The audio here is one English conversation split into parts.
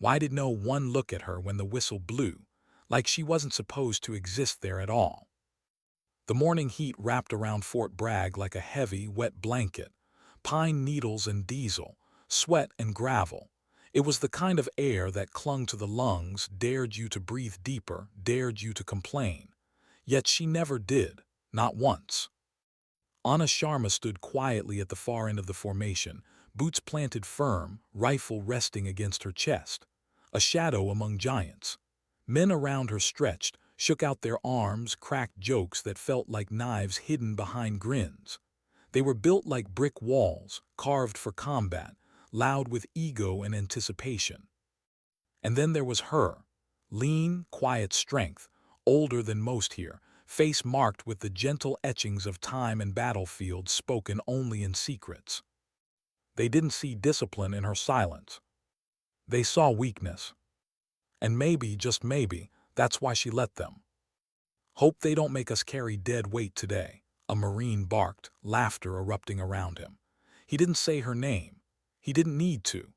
Why did no one look at her when the whistle blew, like she wasn't supposed to exist there at all? The morning heat wrapped around Fort Bragg like a heavy, wet blanket. Pine needles and diesel, sweat and gravel. It was the kind of air that clung to the lungs, dared you to breathe deeper, dared you to complain. Yet she never did, not once. Anna Sharma stood quietly at the far end of the formation, boots planted firm, rifle resting against her chest. A shadow among giants. Men around her stretched, shook out their arms, cracked jokes that felt like knives hidden behind grins. They were built like brick walls, carved for combat, loud with ego and anticipation. And then there was her, lean, quiet strength, older than most here, face marked with the gentle etchings of time and battlefield spoken only in secrets. They didn't see discipline in her silence. They saw weakness. And maybe, just maybe, that's why she let them. Hope they don't make us carry dead weight today. A Marine barked, laughter erupting around him. He didn't say her name. He didn't need to.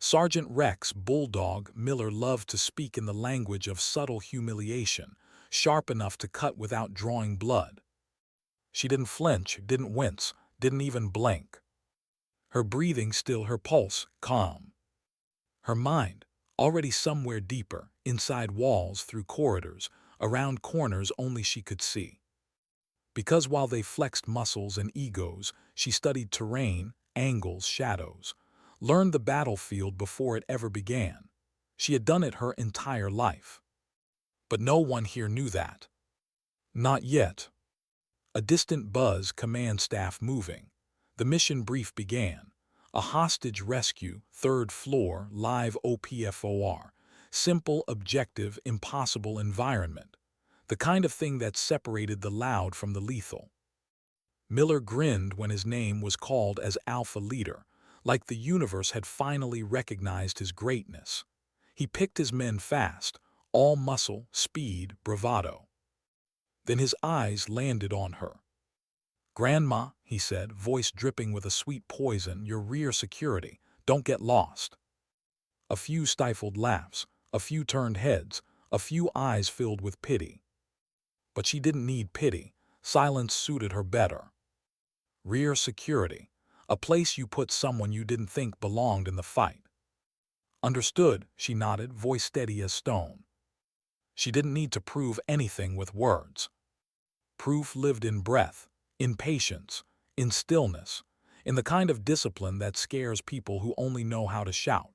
Sergeant Rex, bulldog, Miller loved to speak in the language of subtle humiliation, sharp enough to cut without drawing blood. She didn't flinch, didn't wince, didn't even blink. Her breathing still, her pulse calm. Her mind, already somewhere deeper, inside walls, through corridors, around corners only she could see. Because while they flexed muscles and egos, she studied terrain, angles, shadows, learned the battlefield before it ever began. She had done it her entire life. But no one here knew that. Not yet. A distant buzz, command staff moving. The mission brief began. A hostage rescue, third floor, live OPFOR. Simple, objective, impossible environment. The kind of thing that separated the loud from the lethal. Miller grinned when his name was called as Alpha Leader, like the universe had finally recognized his greatness. He picked his men fast, all muscle, speed, bravado. Then his eyes landed on her. "Grandma," he said, voice dripping with a sweet poison, "your rear security. Don't get lost." A few stifled laughs, a few turned heads, a few eyes filled with pity. But she didn't need pity. Silence suited her better. Rear security. A place you put someone you didn't think belonged in the fight. Understood, she nodded, voice steady as stone. She didn't need to prove anything with words. Proof lived in breath, in patience, in stillness, in the kind of discipline that scares people who only know how to shout.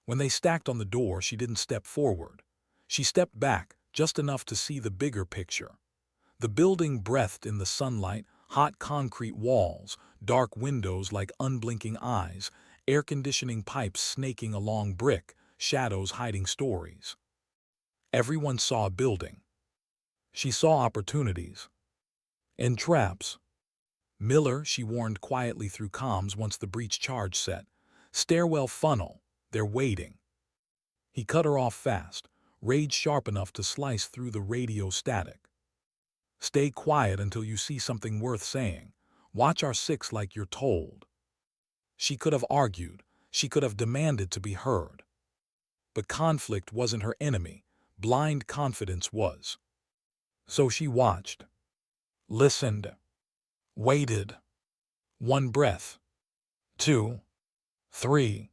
When they stacked on the door, she didn't step forward. She stepped back, just enough to see the bigger picture. The building breathed in the sunlight, hot concrete walls, dark windows like unblinking eyes, air conditioning pipes snaking along brick, shadows hiding stories. Everyone saw a building. She saw opportunities. And traps. "Miller," she warned quietly through comms once the breach charge set. "Stairwell funnel. They're waiting." He cut her off fast, rage sharp enough to slice through the radio static. "Stay quiet until you see something worth saying. Watch our six like you're told." She could have argued. She could have demanded to be heard. But conflict wasn't her enemy. Blind confidence was. So she watched. Listened. Waited. One breath. Two. Three.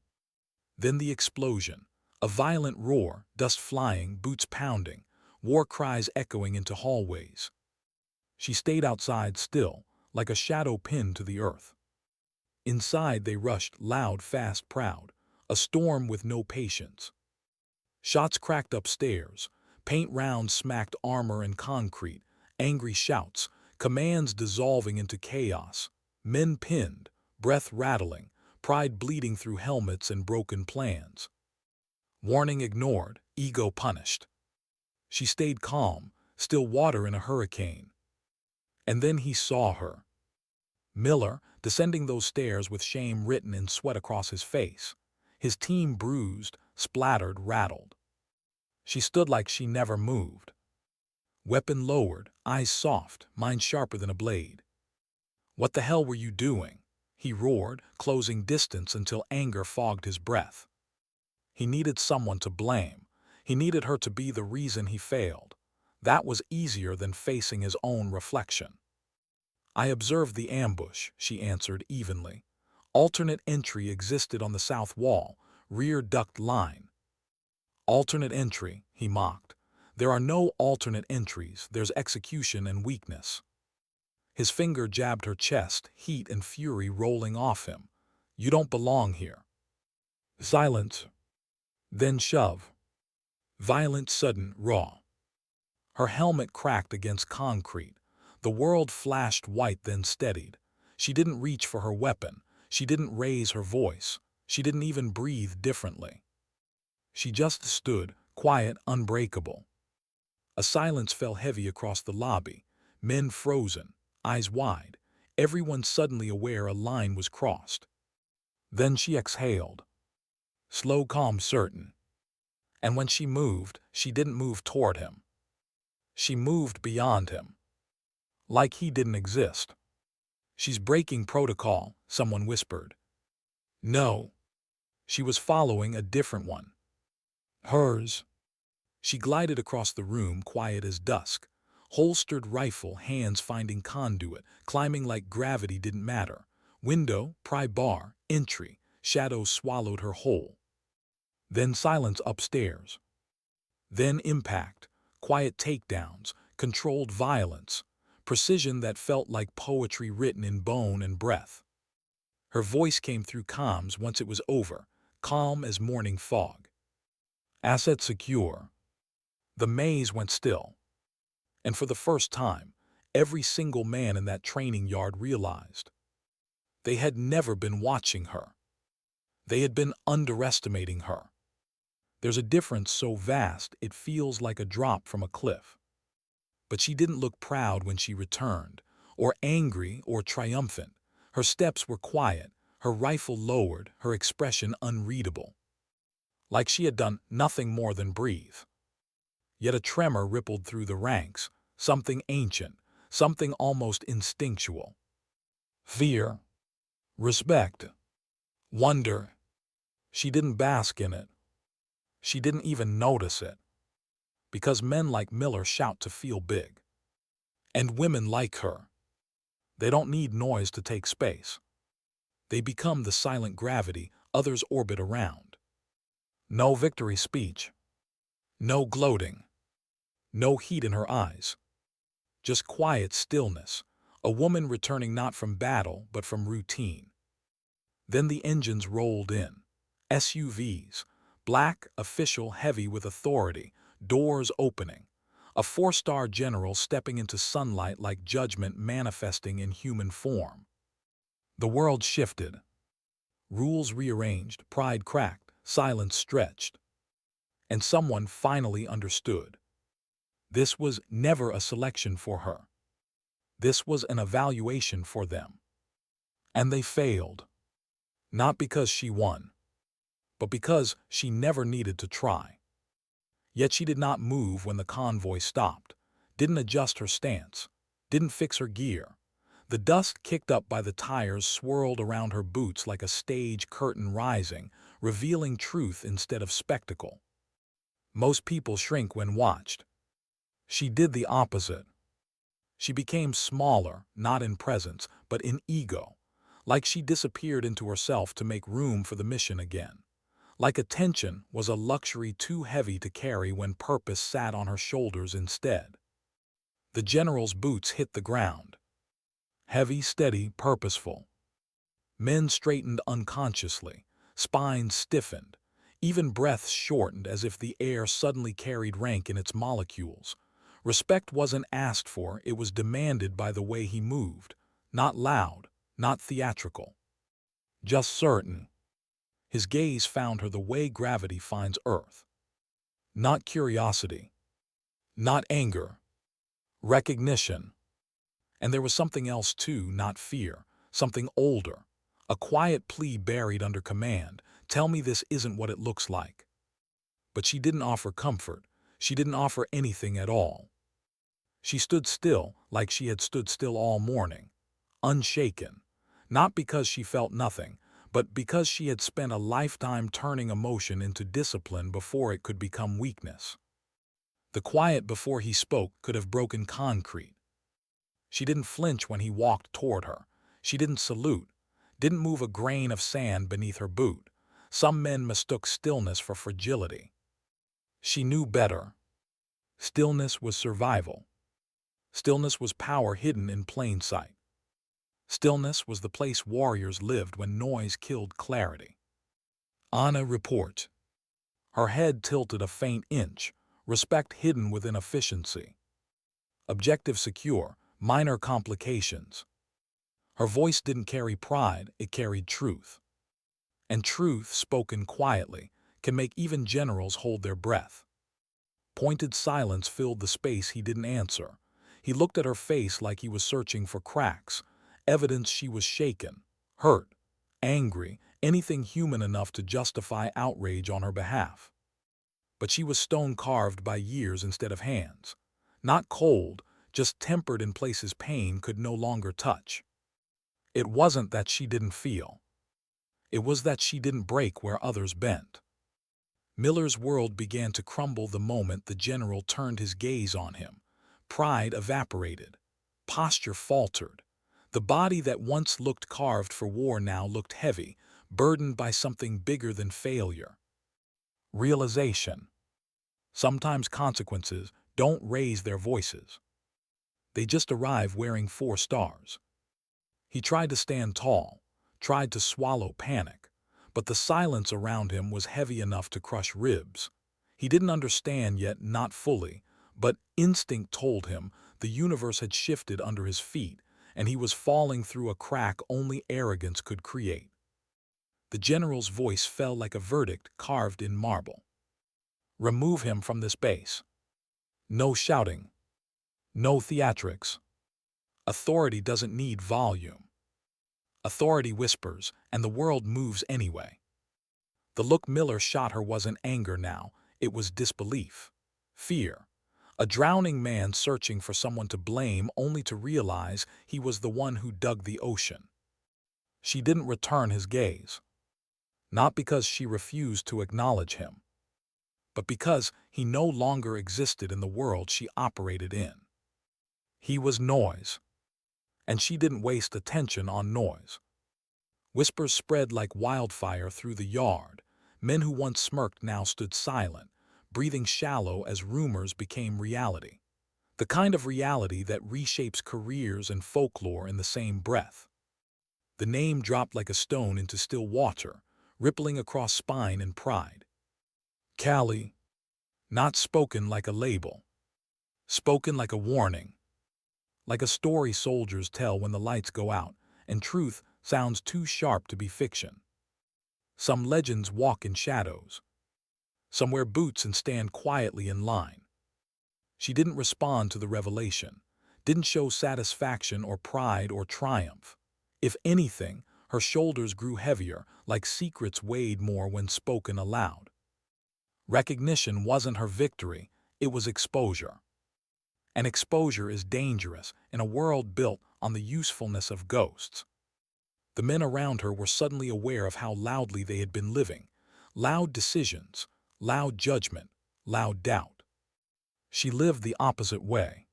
Then the explosion. A violent roar, dust flying, boots pounding, war cries echoing into hallways. She stayed outside still, like a shadow pinned to the earth. Inside they rushed, loud, fast, proud, a storm with no patience. Shots cracked upstairs, paint rounds smacked armor and concrete, angry shouts, commands dissolving into chaos, men pinned, breath rattling, pride bleeding through helmets and broken plans. Warning ignored, ego punished. She stayed calm, still water in a hurricane. And then he saw her. Miller, descending those stairs with shame written in sweat across his face. His team bruised, splattered, rattled. She stood like she never moved. Weapon lowered, eyes soft, mind sharper than a blade. "What the hell were you doing?" he roared, closing distance until anger fogged his breath. He needed someone to blame. He needed her to be the reason he failed. That was easier than facing his own reflection. I observed the ambush, she answered evenly. Alternate entry existed on the south wall, rear duct line. Alternate entry, he mocked. There are no alternate entries, there's execution and weakness. His finger jabbed her chest, heat and fury rolling off him. You don't belong here. Silence. Then shove. Violent, sudden, raw. Her helmet cracked against concrete. The world flashed white, then steadied. She didn't reach for her weapon. She didn't raise her voice. She didn't even breathe differently. She just stood, quiet, unbreakable. A silence fell heavy across the lobby. Men frozen, eyes wide, everyone suddenly aware a line was crossed. Then she exhaled. Slow, calm, certain. And when she moved, she didn't move toward him. She moved beyond him. Like he didn't exist. She's breaking protocol, someone whispered. No. She was following a different one. Hers. She glided across the room, quiet as dusk. Holstered rifle, hands finding conduit, climbing like gravity didn't matter. Window, pry bar, entry, shadows swallowed her whole. Then silence upstairs. Then impact, quiet takedowns, controlled violence, precision that felt like poetry written in bone and breath. Her voice came through comms once it was over, calm as morning fog. Asset secure. The maze went still. And for the first time, every single man in that training yard realized. They had never been watching her. They had been underestimating her. There's a difference so vast it feels like a drop from a cliff. But she didn't look proud when she returned, or angry or triumphant. Her steps were quiet, her rifle lowered, her expression unreadable. Like she had done nothing more than breathe. Yet a tremor rippled through the ranks, something ancient, something almost instinctual. Fear, respect, wonder. She didn't bask in it. She didn't even notice it. Because men like Miller shout to feel big. And women like her. They don't need noise to take space. They become the silent gravity others orbit around. No victory speech. No gloating. No heat in her eyes. Just quiet stillness. A woman returning not from battle, but from routine. Then the engines rolled in. SUVs. Black, official, heavy with authority. Doors opening. A four-star general stepping into sunlight like judgment manifesting in human form. The world shifted. Rules rearranged, pride cracked, silence stretched. And someone finally understood. This was never a selection for her. This was an evaluation for them. And they failed. Not because she won, but because she never needed to try. Yet she did not move when the convoy stopped, didn't adjust her stance, didn't fix her gear. The dust kicked up by the tires swirled around her boots like a stage curtain rising, revealing truth instead of spectacle. Most people shrink when watched. She did the opposite. She became smaller, not in presence, but in ego, like she disappeared into herself to make room for the mission again. Like attention was a luxury too heavy to carry when purpose sat on her shoulders instead. The general's boots hit the ground. Heavy, steady, purposeful. Men straightened unconsciously, spines stiffened, even breaths shortened as if the air suddenly carried rank in its molecules. Respect wasn't asked for, it was demanded by the way he moved. Not loud, not theatrical. Just certain. His gaze found her the way gravity finds Earth. Not curiosity. Not anger. Recognition. And there was something else too, not fear. Something older. A quiet plea buried under command. Tell me this isn't what it looks like. But she didn't offer comfort. She didn't offer anything at all. She stood still, like she had stood still all morning. Unshaken. Not because she felt nothing, but because she had spent a lifetime turning emotion into discipline before it could become weakness. The quiet before he spoke could have broken concrete. She didn't flinch when he walked toward her. She didn't salute, didn't move a grain of sand beneath her boot. Some men mistook stillness for fragility. She knew better. Stillness was survival. Stillness was power hidden in plain sight. Stillness was the place warriors lived when noise killed clarity. Anna report. Her head tilted a faint inch, respect hidden within efficiency. Objective secure, minor complications. Her voice didn't carry pride, it carried truth. And truth, spoken quietly, can make even generals hold their breath. Pointed silence filled the space he didn't answer. He looked at her face like he was searching for cracks, evidence she was shaken, hurt, angry, anything human enough to justify outrage on her behalf. But she was stone-carved by years instead of hands. Not cold, just tempered in places pain could no longer touch. It wasn't that she didn't feel. It was that she didn't break where others bent. Miller's world began to crumble the moment the general turned his gaze on him. Pride evaporated. Posture faltered. The body that once looked carved for war now looked heavy, burdened by something bigger than failure. Realization. Sometimes consequences don't raise their voices. They just arrive wearing 4 stars. He tried to stand tall, tried to swallow panic, but the silence around him was heavy enough to crush ribs. He didn't understand yet, not fully, but instinct told him the universe had shifted under his feet, and he was falling through a crack only arrogance could create. The general's voice fell like a verdict carved in marble. Remove him from this base. No shouting. No theatrics. Authority doesn't need volume. Authority whispers, and the world moves anyway. The look Miller shot her wasn't anger now, it was disbelief. Fear. A drowning man searching for someone to blame only to realize he was the one who dug the ocean. She didn't return his gaze. Not because she refused to acknowledge him, but because he no longer existed in the world she operated in. He was noise, and she didn't waste attention on noise. Whispers spread like wildfire through the yard. Men who once smirked now stood silent, breathing shallow as rumors became reality. The kind of reality that reshapes careers and folklore in the same breath. The name dropped like a stone into still water, rippling across spine and pride. Calli. Not spoken like a label. Spoken like a warning. Like a story soldiers tell when the lights go out, and truth sounds too sharp to be fiction. Some legends walk in shadows. Some wear boots and stand quietly in line. She didn't respond to the revelation, didn't show satisfaction or pride or triumph. If anything, her shoulders grew heavier, like secrets weighed more when spoken aloud. Recognition wasn't her victory, it was exposure. And exposure is dangerous in a world built on the usefulness of ghosts. The men around her were suddenly aware of how loudly they had been living. Loud decisions, loud judgment, loud doubt. She lived the opposite way.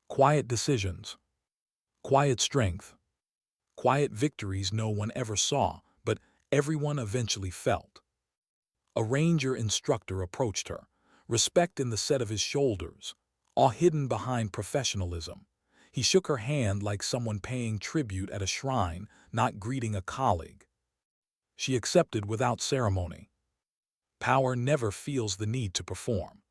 Quiet decisions, quiet strength, quiet victories no one ever saw, but everyone eventually felt. A ranger instructor approached her, respect in the set of his shoulders, awe hidden behind professionalism. He shook her hand like someone paying tribute at a shrine, not greeting a colleague. She accepted without ceremony. Power never feels the need to perform.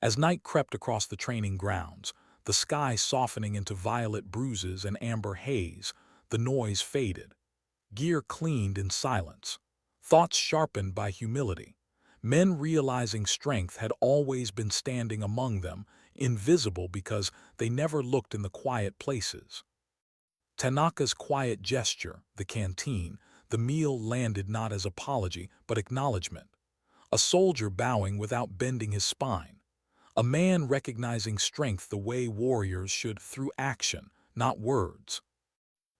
As night crept across the training grounds, the sky softening into violet bruises and amber haze, the noise faded. Gear cleaned in silence. Thoughts sharpened by humility. Men realizing strength had always been standing among them, invisible because they never looked in the quiet places. Tanaka's quiet gesture, the canteen, the meal landed not as apology but acknowledgement. A soldier bowing without bending his spine. A man recognizing strength the way warriors should through action, not words.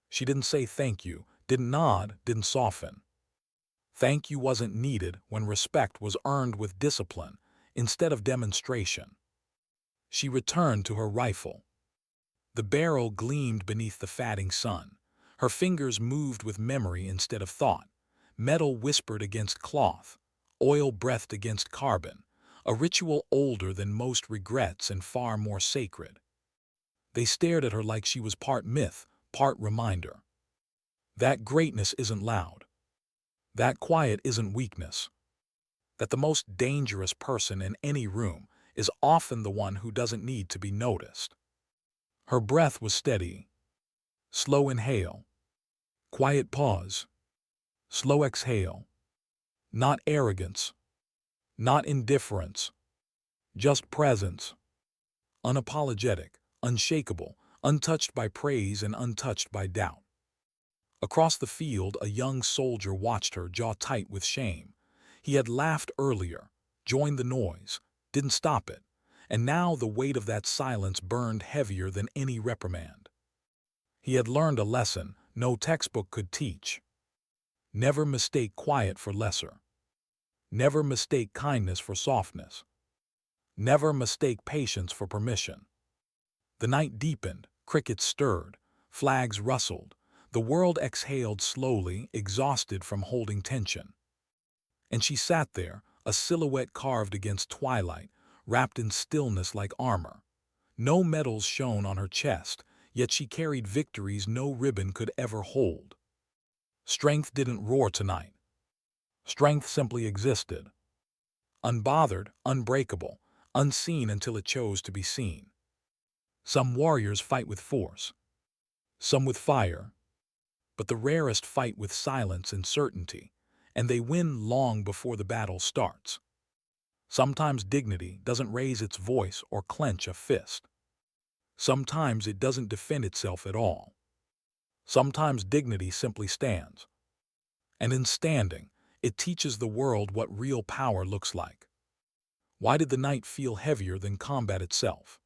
She didn't say thank you, didn't nod, didn't soften. Thank you wasn't needed when respect was earned with discipline instead of demonstration. She returned to her rifle. The barrel gleamed beneath the fatting sun. Her fingers moved with memory instead of thought. Metal whispered against cloth. Oil breathed against carbon. A ritual older than most regrets and far more sacred. They stared at her like she was part myth, part reminder. That greatness isn't loud. That quiet isn't weakness. That the most dangerous person in any room is often the one who doesn't need to be noticed. Her breath was steady. Slow inhale. Quiet pause. Slow exhale. Not arrogance. Not indifference. Just presence. Unapologetic, unshakable, untouched by praise and untouched by doubt. Across the field, a young soldier watched her, jaw tight with shame. He had laughed earlier, joined the noise, didn't stop it, and now the weight of that silence burned heavier than any reprimand. He had learned a lesson no textbook could teach. Never mistake quiet for lesser. Never mistake kindness for softness. Never mistake patience for permission. The night deepened, crickets stirred, flags rustled. The world exhaled slowly, exhausted from holding tension. And she sat there, a silhouette carved against twilight, wrapped in stillness like armor. No medals shone on her chest, yet she carried victories no ribbon could ever hold. Strength didn't roar tonight. Strength simply existed. Unbothered, unbreakable, unseen until it chose to be seen. Some warriors fight with force, some with fire, but the rarest fight with silence and certainty, and they win long before the battle starts. Sometimes dignity doesn't raise its voice or clench a fist. Sometimes it doesn't defend itself at all. Sometimes dignity simply stands. And in standing, it teaches the world what real power looks like. Why did the night feel heavier than combat itself?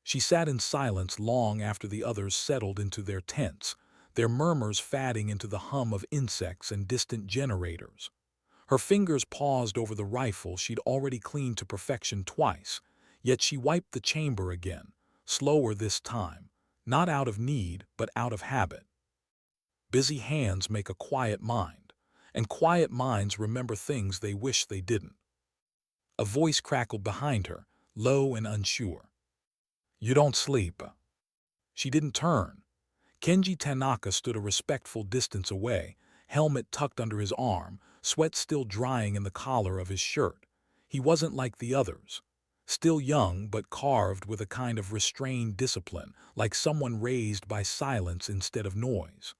She sat in silence long after the others settled into their tents, their murmurs fading into the hum of insects and distant generators. Her fingers paused over the rifle she'd already cleaned to perfection twice, yet she wiped the chamber again, slower this time, not out of need but out of habit. Busy hands make a quiet mind, and quiet minds remember things they wish they didn't. A voice crackled behind her, low and unsure. "You don't sleep." She didn't turn. Kenji Tanaka stood a respectful distance away, helmet tucked under his arm, sweat still drying in the collar of his shirt. He wasn't like the others. Still young, but carved with a kind of restrained discipline, like someone raised by silence instead of noise.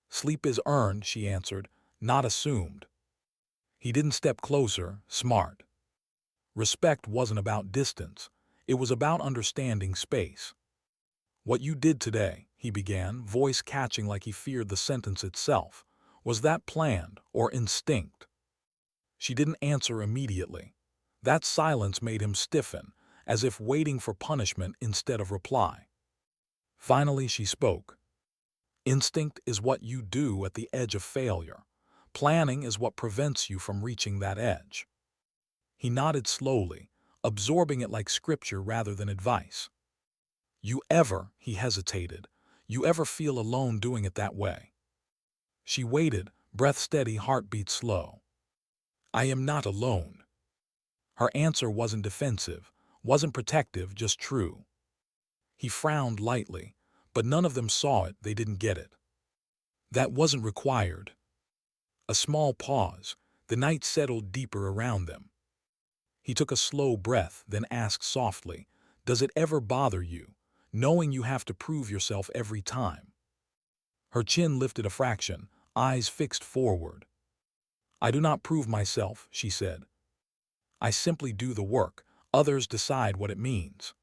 "Sleep is earned," she answered, "not assumed." He didn't step closer, smart. Respect wasn't about distance. It was about understanding space. "What you did today," he began, voice catching like he feared the sentence itself, "was that planned or instinct?" She didn't answer immediately. That silence made him stiffen, as if waiting for punishment instead of reply. Finally she spoke. "Instinct is what you do at the edge of failure. Planning is what prevents you from reaching that edge." He nodded slowly, absorbing it like scripture rather than advice. He hesitated, you ever feel alone doing it that way?" She waited, breath steady, heartbeat slow. "I am not alone." Her answer wasn't defensive, wasn't protective, just true. He frowned lightly, but none of them saw it, they didn't get it. "That wasn't required." A small pause, the night settled deeper around them. He took a slow breath, then asked softly, "Does it ever bother you, knowing you have to prove yourself every time?" Her chin lifted a fraction, eyes fixed forward. "I do not prove myself," she said. "I simply do the work. Others decide what it means."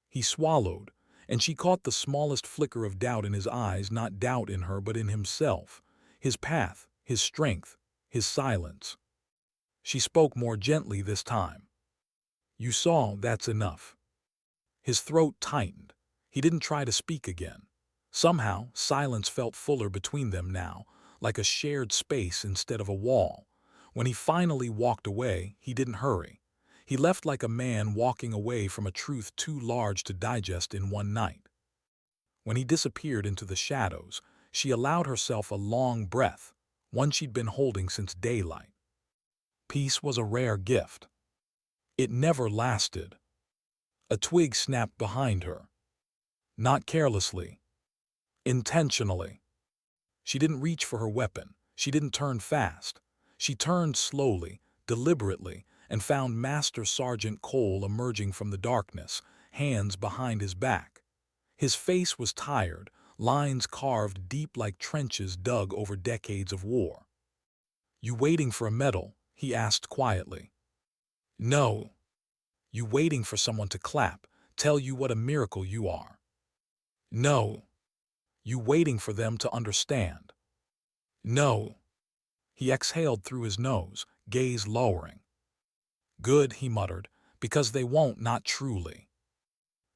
He swallowed, and she caught the smallest flicker of doubt in his eyes, not doubt in her but in himself, his path, his strength, his silence. She spoke more gently this time. "You saw, that's enough." His throat tightened. He didn't try to speak again. Somehow, silence felt fuller between them now, like a shared space instead of a wall. When he finally walked away, he didn't hurry. He left like a man walking away from a truth too large to digest in one night. When he disappeared into the shadows, she allowed herself a long breath, one she'd been holding since daylight. Peace was a rare gift. It never lasted. A twig snapped behind her. Not carelessly. Intentionally. She didn't reach for her weapon. She didn't turn fast. She turned slowly, deliberately, and found Master Sergeant Cole emerging from the darkness, hands behind his back. His face was tired, lines carved deep like trenches dug over decades of war. "You waiting for a medal?" he asked quietly. "No. You waiting for someone to clap, tell you what a miracle you are?" "No. You waiting for them to understand?" "No." He exhaled through his nose, gaze lowering. "Good," he muttered, "because they won't, not truly."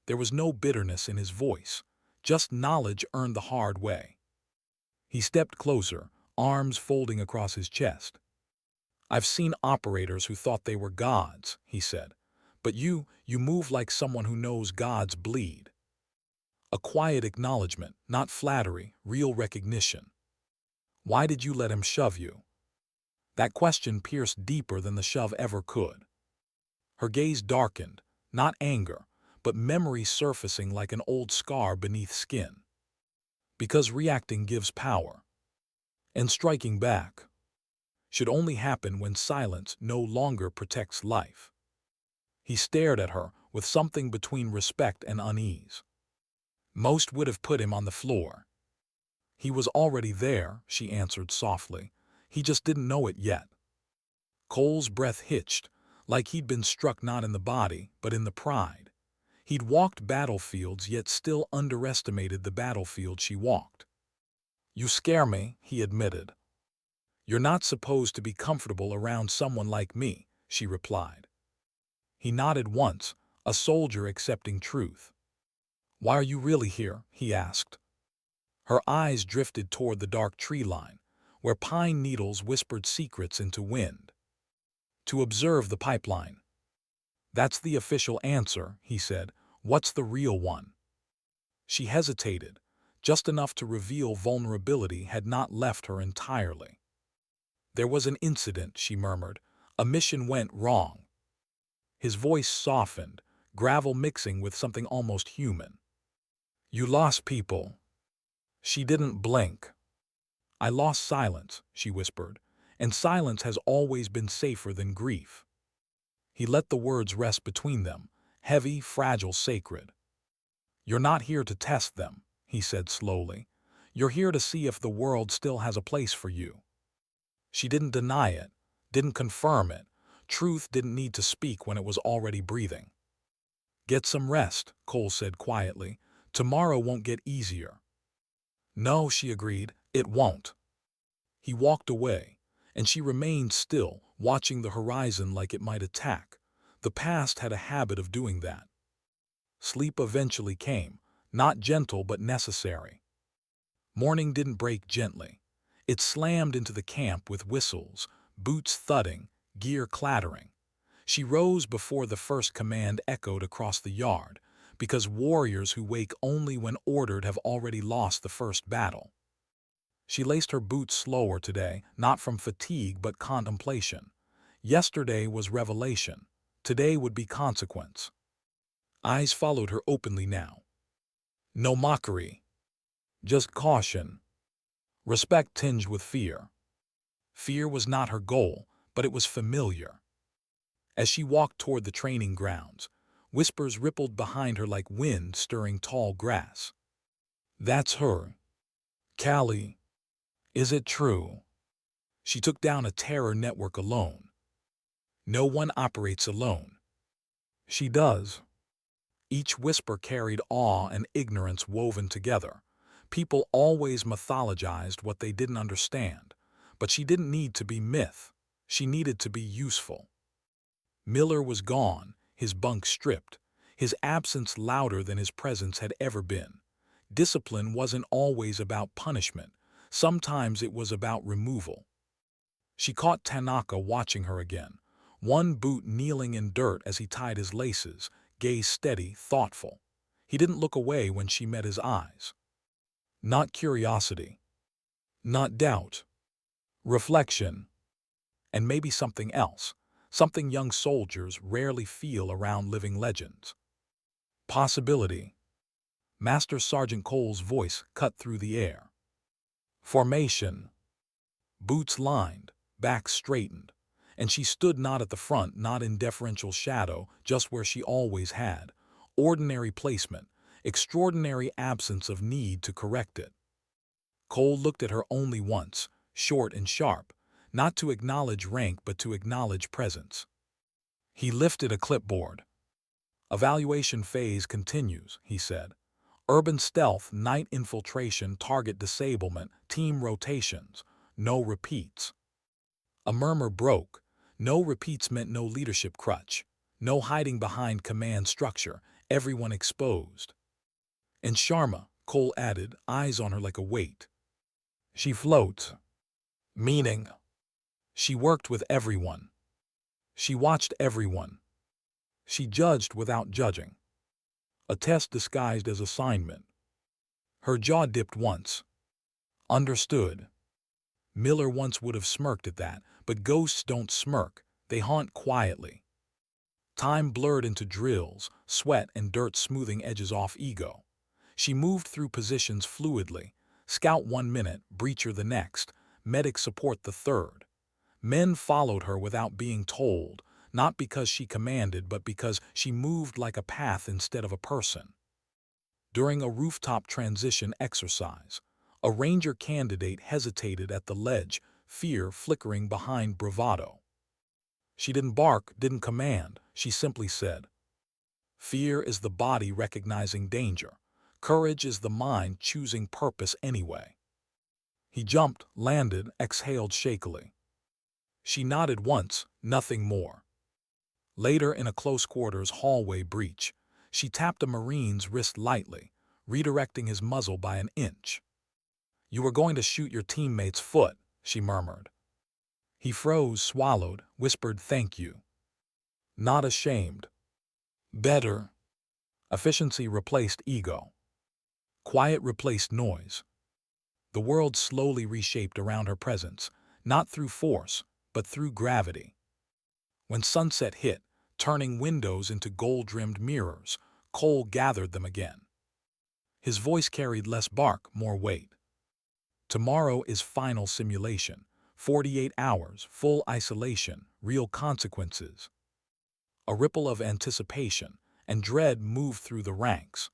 There was no bitterness in his voice, just knowledge earned the hard way. He stepped closer, arms folding across his chest. "I've seen operators who thought they were gods," he said, "but you move like someone who knows gods bleed." A quiet acknowledgement, not flattery, real recognition. "Why did you let him shove you?" That question pierced deeper than the shove ever could. Her gaze darkened, not anger, but memory surfacing like an old scar beneath skin. "Because reacting gives power. And striking back should only happen when silence no longer protects life." He stared at her with something between respect and unease. Most would have put him on the floor. "He was already there," she answered softly. "He just didn't know it yet." Cole's breath hitched, like he'd been struck not in the body, but in the pride. He'd walked battlefields yet still underestimated the battlefield she walked. "You scare me," he admitted. "You're not supposed to be comfortable around someone like me," she replied. He nodded once, a soldier accepting truth. "Why are you really here?" he asked. Her eyes drifted toward the dark tree line, where pine needles whispered secrets into wind. "To observe the pipeline." "That's the official answer," he said. "What's the real one?" She hesitated, just enough to reveal vulnerability had not left her entirely. "There was an incident," she murmured. "A mission went wrong." His voice softened, gravel mixing with something almost human. "You lost people." She didn't blink. "I lost silence," she whispered, "and silence has always been safer than grief." He let the words rest between them, heavy, fragile, sacred. "You're not here to test them," he said slowly. "You're here to see if the world still has a place for you." She didn't deny it, didn't confirm it. Truth didn't need to speak when it was already breathing. "Get some rest," Cole said quietly. "Tomorrow won't get easier." "No," she agreed, "it won't." He walked away, and she remained still, watching the horizon like it might attack. The past had a habit of doing that. Sleep eventually came, not gentle but necessary. Morning didn't break gently. It slammed into the camp with whistles, boots thudding, gear clattering. She rose before the first command echoed across the yard, because warriors who wake only when ordered have already lost the first battle. She laced her boots slower today, not from fatigue but contemplation. Yesterday was revelation. Today would be consequence. Eyes followed her openly now. No mockery. Just caution. Respect tinged with fear. Fear was not her goal, but it was familiar. As she walked toward the training grounds, whispers rippled behind her like wind stirring tall grass. "That's her. Calli. Is it true?" She took down a terror network alone. No one operates alone. She does. Each whisper carried awe and ignorance woven together. People always mythologized what they didn't understand, but she didn't need to be myth. She needed to be useful. Miller was gone, his bunk stripped, his absence louder than his presence had ever been. Discipline wasn't always about punishment. Sometimes it was about removal. She caught Tanaka watching her again, one boot kneeling in dirt as he tied his laces, gaze steady, thoughtful. He didn't look away when she met his eyes. Not curiosity, not doubt, reflection, and maybe something else, something young soldiers rarely feel around living legends. Possibility. Master Sergeant Cole's voice cut through the air. Formation. Boots lined, back straightened, and she stood not at the front, not in deferential shadow, just where she always had. Ordinary placement, extraordinary absence of need to correct it. Cole looked at her only once, short and sharp, not to acknowledge rank but to acknowledge presence. He lifted a clipboard. Evaluation phase continues, he said. Urban stealth, night infiltration, target disablement, team rotations. No repeats. A murmur broke. No repeats meant no leadership crutch. No hiding behind command structure. Everyone exposed. And Sharma, Cole added, eyes on her like a weight. She floats. Meaning. She worked with everyone. She watched everyone. She judged without judging. A test disguised as assignment. Her jaw dipped once. Understood. Miller once would have smirked at that, but ghosts don't smirk, they haunt quietly. Time blurred into drills, sweat and dirt smoothing edges off ego. She moved through positions fluidly. Scout 1 minute, breacher the next, medic support the third. Men followed her without being told, not because she commanded but because she moved like a path instead of a person. During a rooftop transition exercise, a ranger candidate hesitated at the ledge, fear flickering behind bravado. She didn't bark, didn't command, she simply said, "Fear is the body recognizing danger. Courage is the mind choosing purpose anyway." He jumped, landed, exhaled shakily. She nodded once, nothing more. Later, in a close-quarters hallway breach, she tapped a Marine's wrist lightly, redirecting his muzzle by an inch. "You were going to shoot your teammate's foot," she murmured. He froze, swallowed, whispered thank you. Not ashamed. Better. Efficiency replaced ego. Quiet replaced noise. The world slowly reshaped around her presence, not through force, but through gravity. When sunset hit, turning windows into gold-rimmed mirrors, Cole gathered them again. His voice carried less bark, more weight. Tomorrow is final simulation. 48 hours, full isolation, real consequences. A ripple of anticipation and dread moved through the ranks.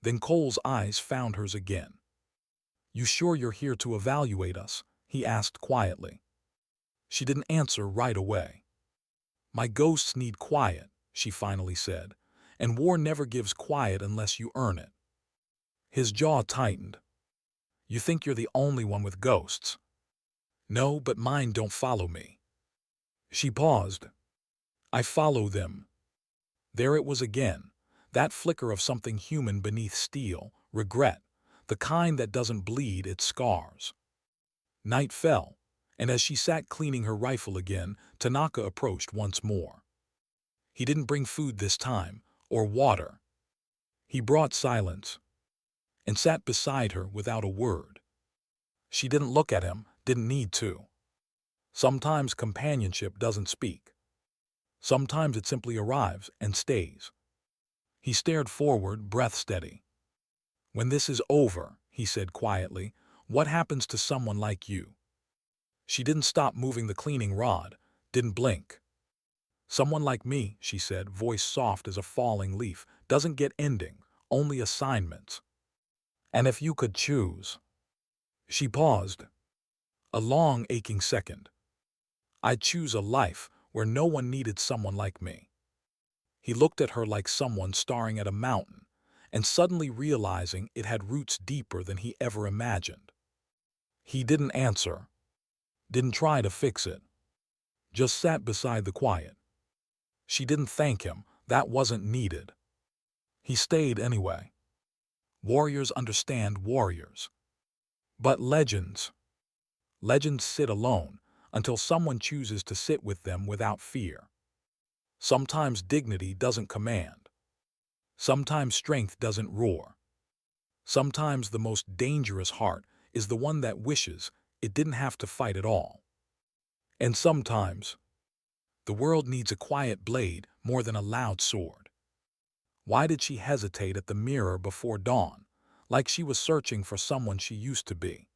Then Cole's eyes found hers again. "You sure you're here to evaluate us?" he asked quietly. She didn't answer right away. "My ghosts need quiet," she finally said, "and war never gives quiet unless you earn it." His jaw tightened. "You think you're the only one with ghosts?" "No, but mine don't follow me." She paused. "I follow them." There it was again, that flicker of something human beneath steel, regret, the kind that doesn't bleed, it scars. Night fell, and as she sat cleaning her rifle again, Tanaka approached once more. He didn't bring food this time, or water. He brought silence, and sat beside her without a word. She didn't look at him, didn't need to. Sometimes companionship doesn't speak. Sometimes it simply arrives and stays. He stared forward, breath steady. "When this is over," he said quietly, "what happens to someone like you?" She didn't stop moving the cleaning rod, didn't blink. "Someone like me," she said, voice soft as a falling leaf, "doesn't get ending, only assignments. And if you could choose—" She paused. A long, aching second. "I'd choose a life where no one needed someone like me." He looked at her like someone staring at a mountain, and suddenly realizing it had roots deeper than he ever imagined. He didn't answer, didn't try to fix it, just sat beside the quiet. She didn't thank him, that wasn't needed. He stayed anyway. Warriors understand warriors. But legends sit alone until someone chooses to sit with them without fear. Sometimes dignity doesn't command. Sometimes strength doesn't roar. Sometimes the most dangerous heart is the one that wishes it didn't have to fight at all. And sometimes, the world needs a quiet blade more than a loud sword. Why did she hesitate at the mirror before dawn, like she was searching for someone she used to be?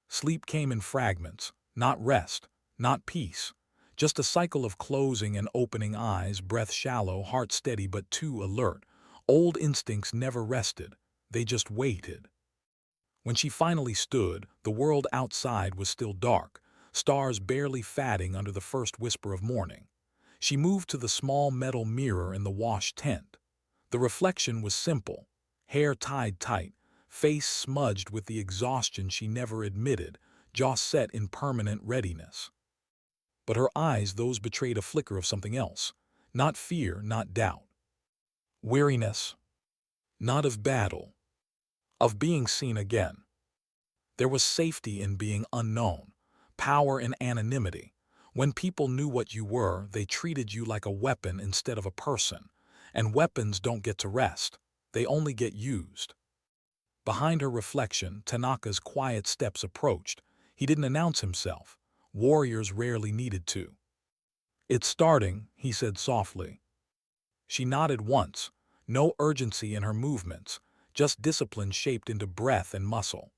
Sleep came in fragments, not rest, not peace, just a cycle of closing and opening eyes, breath shallow, heart steady but too alert. Old instincts never rested, they just waited. When she finally stood, the world outside was still dark, stars barely fading under the first whisper of morning. She moved to the small metal mirror in the wash tent. The reflection was simple, hair tied tight, face smudged with the exhaustion she never admitted, jaw set in permanent readiness. But her eyes, those betrayed a flicker of something else. Not fear, not doubt. Weariness. Not of battle. Of being seen again. There was safety in being unknown, power in anonymity. When people knew what you were, they treated you like a weapon instead of a person. And weapons don't get to rest. They only get used. Behind her reflection, Tanaka's quiet steps approached. He didn't announce himself. Warriors rarely needed to. "It's starting," he said softly. She nodded once, no urgency in her movements, just discipline shaped into breath and muscle.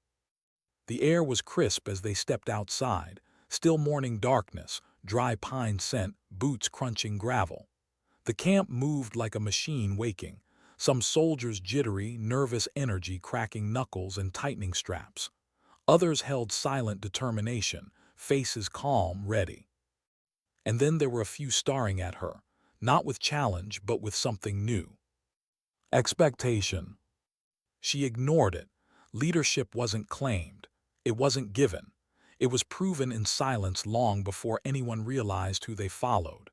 The air was crisp as they stepped outside, still morning darkness, dry pine scent, boots crunching gravel. The camp moved like a machine waking, some soldiers jittery, nervous energy cracking knuckles and tightening straps. Others held silent determination, faces calm, ready. And then there were a few staring at her, not with challenge but with something new. Expectation. She ignored it. Leadership wasn't claimed. It wasn't given. It was proven in silence long before anyone realized who they followed.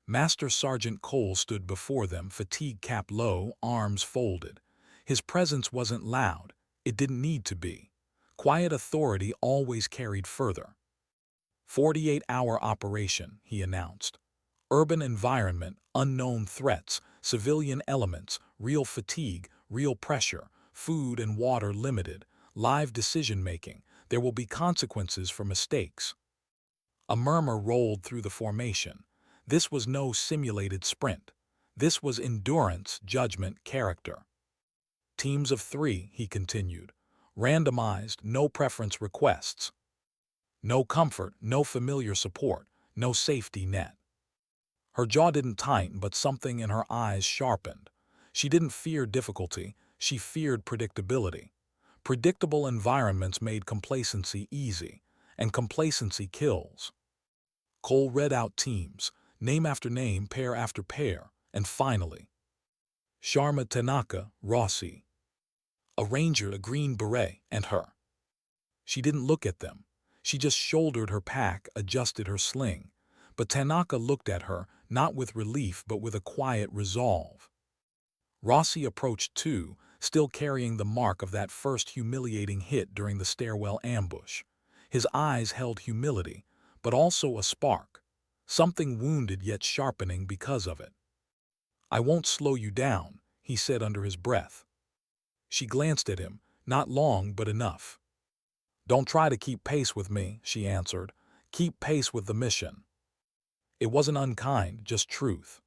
Master Sergeant Cole stood before them, fatigue cap low, arms folded. His presence wasn't loud. It didn't need to be. Quiet authority always carried further. 48-hour operation, he announced. Urban environment, unknown threats, civilian elements, real fatigue, real pressure, food and water limited, live decision-making. There will be consequences for mistakes. A murmur rolled through the formation. This was no simulated sprint. This was endurance, judgment, character. Teams of 3, he continued. Randomized, no preference requests. No comfort, no familiar support, no safety net. Her jaw didn't tighten, but something in her eyes sharpened. She didn't fear difficulty, she feared predictability. Predictable environments made complacency easy, and complacency kills. Cole read out teams, name after name, pair after pair, and finally, Sharma Tanaka, Rossi. A ranger, a green beret, and her. She didn't look at them. She just shouldered her pack, adjusted her sling. But Tanaka looked at her, not with relief but with a quiet resolve. Rossi approached too, still carrying the mark of that first humiliating hit during the stairwell ambush. His eyes held humility, but also a spark, something wounded yet sharpening because of it. "I won't slow you down," he said under his breath. She glanced at him, not long but enough. "Don't try to keep pace with me," she answered. "Keep pace with the mission." It wasn't unkind, just truth.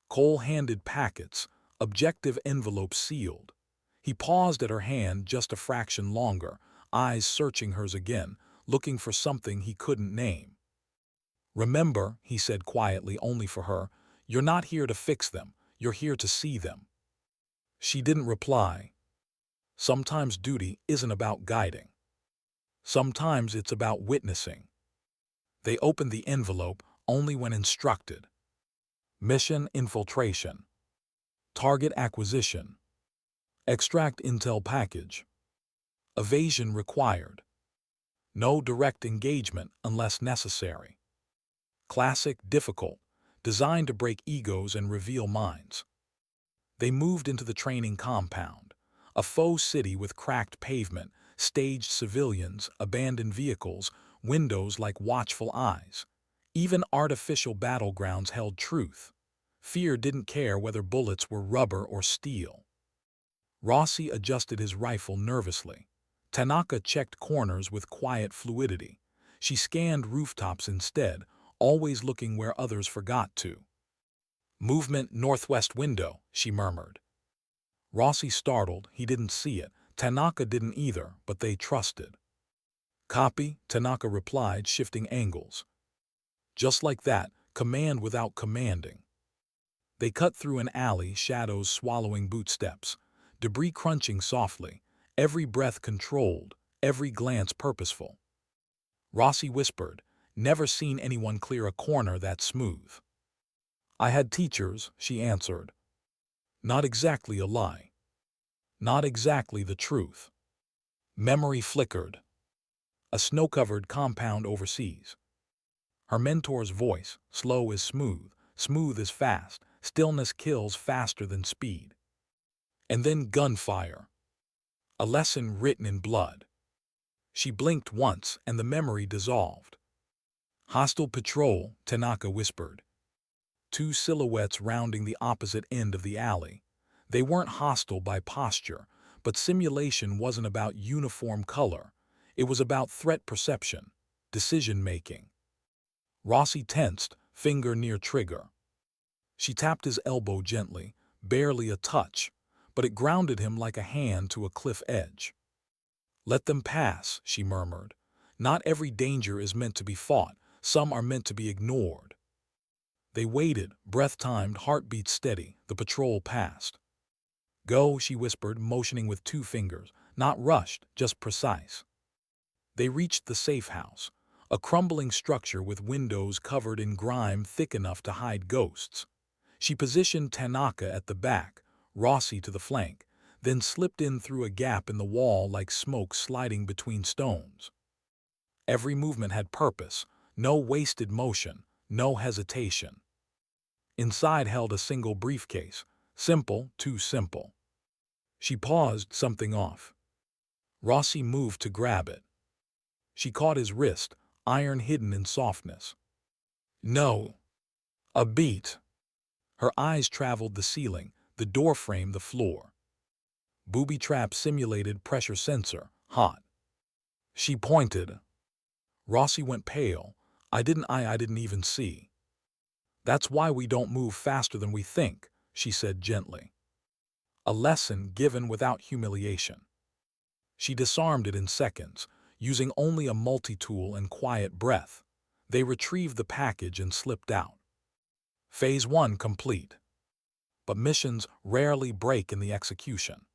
Cole handed packets, objective envelopes sealed. He paused at her hand just a fraction longer, eyes searching hers again, looking for something he couldn't name. "Remember," he said quietly only for her, "you're not here to fix them, you're here to see them." She didn't reply. Sometimes duty isn't about guiding. Sometimes it's about witnessing. They opened the envelope only when instructed. Mission infiltration. Target acquisition. Extract intel package. Evasion required. No direct engagement unless necessary. Classic, difficult, designed to break egos and reveal minds. They moved into the training compound. A faux city with cracked pavement, staged civilians, abandoned vehicles, windows like watchful eyes. Even artificial battlegrounds held truth. Fear didn't care whether bullets were rubber or steel. Rossi adjusted his rifle nervously. Tanaka checked corners with quiet fluidity. She scanned rooftops instead, always looking where others forgot to. "Movement northwest window," she murmured. Rossi startled. He didn't see it. Tanaka didn't either, but they trusted. "Copy," Tanaka replied, shifting angles. Just like that, command without commanding. They cut through an alley, shadows swallowing bootsteps, debris crunching softly, every breath controlled, every glance purposeful. Rossi whispered, "Never seen anyone clear a corner that smooth." "I had teachers," she answered. Not exactly a lie. Not exactly the truth. Memory flickered. A snow-covered compound overseas. Her mentor's voice, slow as smooth, smooth as fast, stillness kills faster than speed. And then gunfire. A lesson written in blood. She blinked once and the memory dissolved. "Hostile patrol," Tanaka whispered. Two silhouettes rounding the opposite end of the alley. They weren't hostile by posture, but simulation wasn't about uniform color. It was about threat perception, decision-making. Rossi tensed, finger near trigger. She tapped his elbow gently, barely a touch, but it grounded him like a hand to a cliff edge. "Let them pass," she murmured. "Not every danger is meant to be fought. Some are meant to be ignored." They waited, breath-timed, heartbeat steady. The patrol passed. "Go," she whispered, motioning with two fingers. Not rushed, just precise. They reached the safe house, a crumbling structure with windows covered in grime thick enough to hide ghosts. She positioned Tanaka at the back, Rossi to the flank, then slipped in through a gap in the wall like smoke sliding between stones. Every movement had purpose, no wasted motion, no hesitation. Inside held a single briefcase, simple, too simple. She paused, something off. Rossi moved to grab it. She caught his wrist, iron hidden in softness. "No." A beat. Her eyes traveled the ceiling, the doorframe, the floor. Booby trap simulated pressure sensor, hot. She pointed. Rossi went pale. I didn't even see." "That's why we don't move faster than we think," she said gently. A lesson given without humiliation. She disarmed it in seconds, using only a multi-tool and quiet breath. They retrieved the package and slipped out. Phase 1 complete. But missions rarely break in the execution.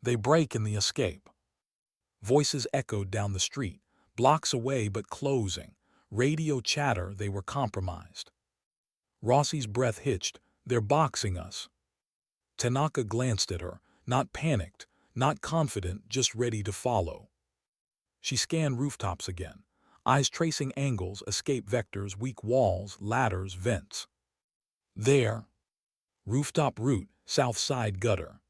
They break in the escape. Voices echoed down the street, blocks away but closing. Radio chatter, they were compromised. Rossi's breath hitched. "They're boxing us." Tanaka glanced at her, not panicked, not confident, just ready to follow. She scanned rooftops again, eyes tracing angles, escape vectors, weak walls, ladders, vents. There. Rooftop route, south side gutter.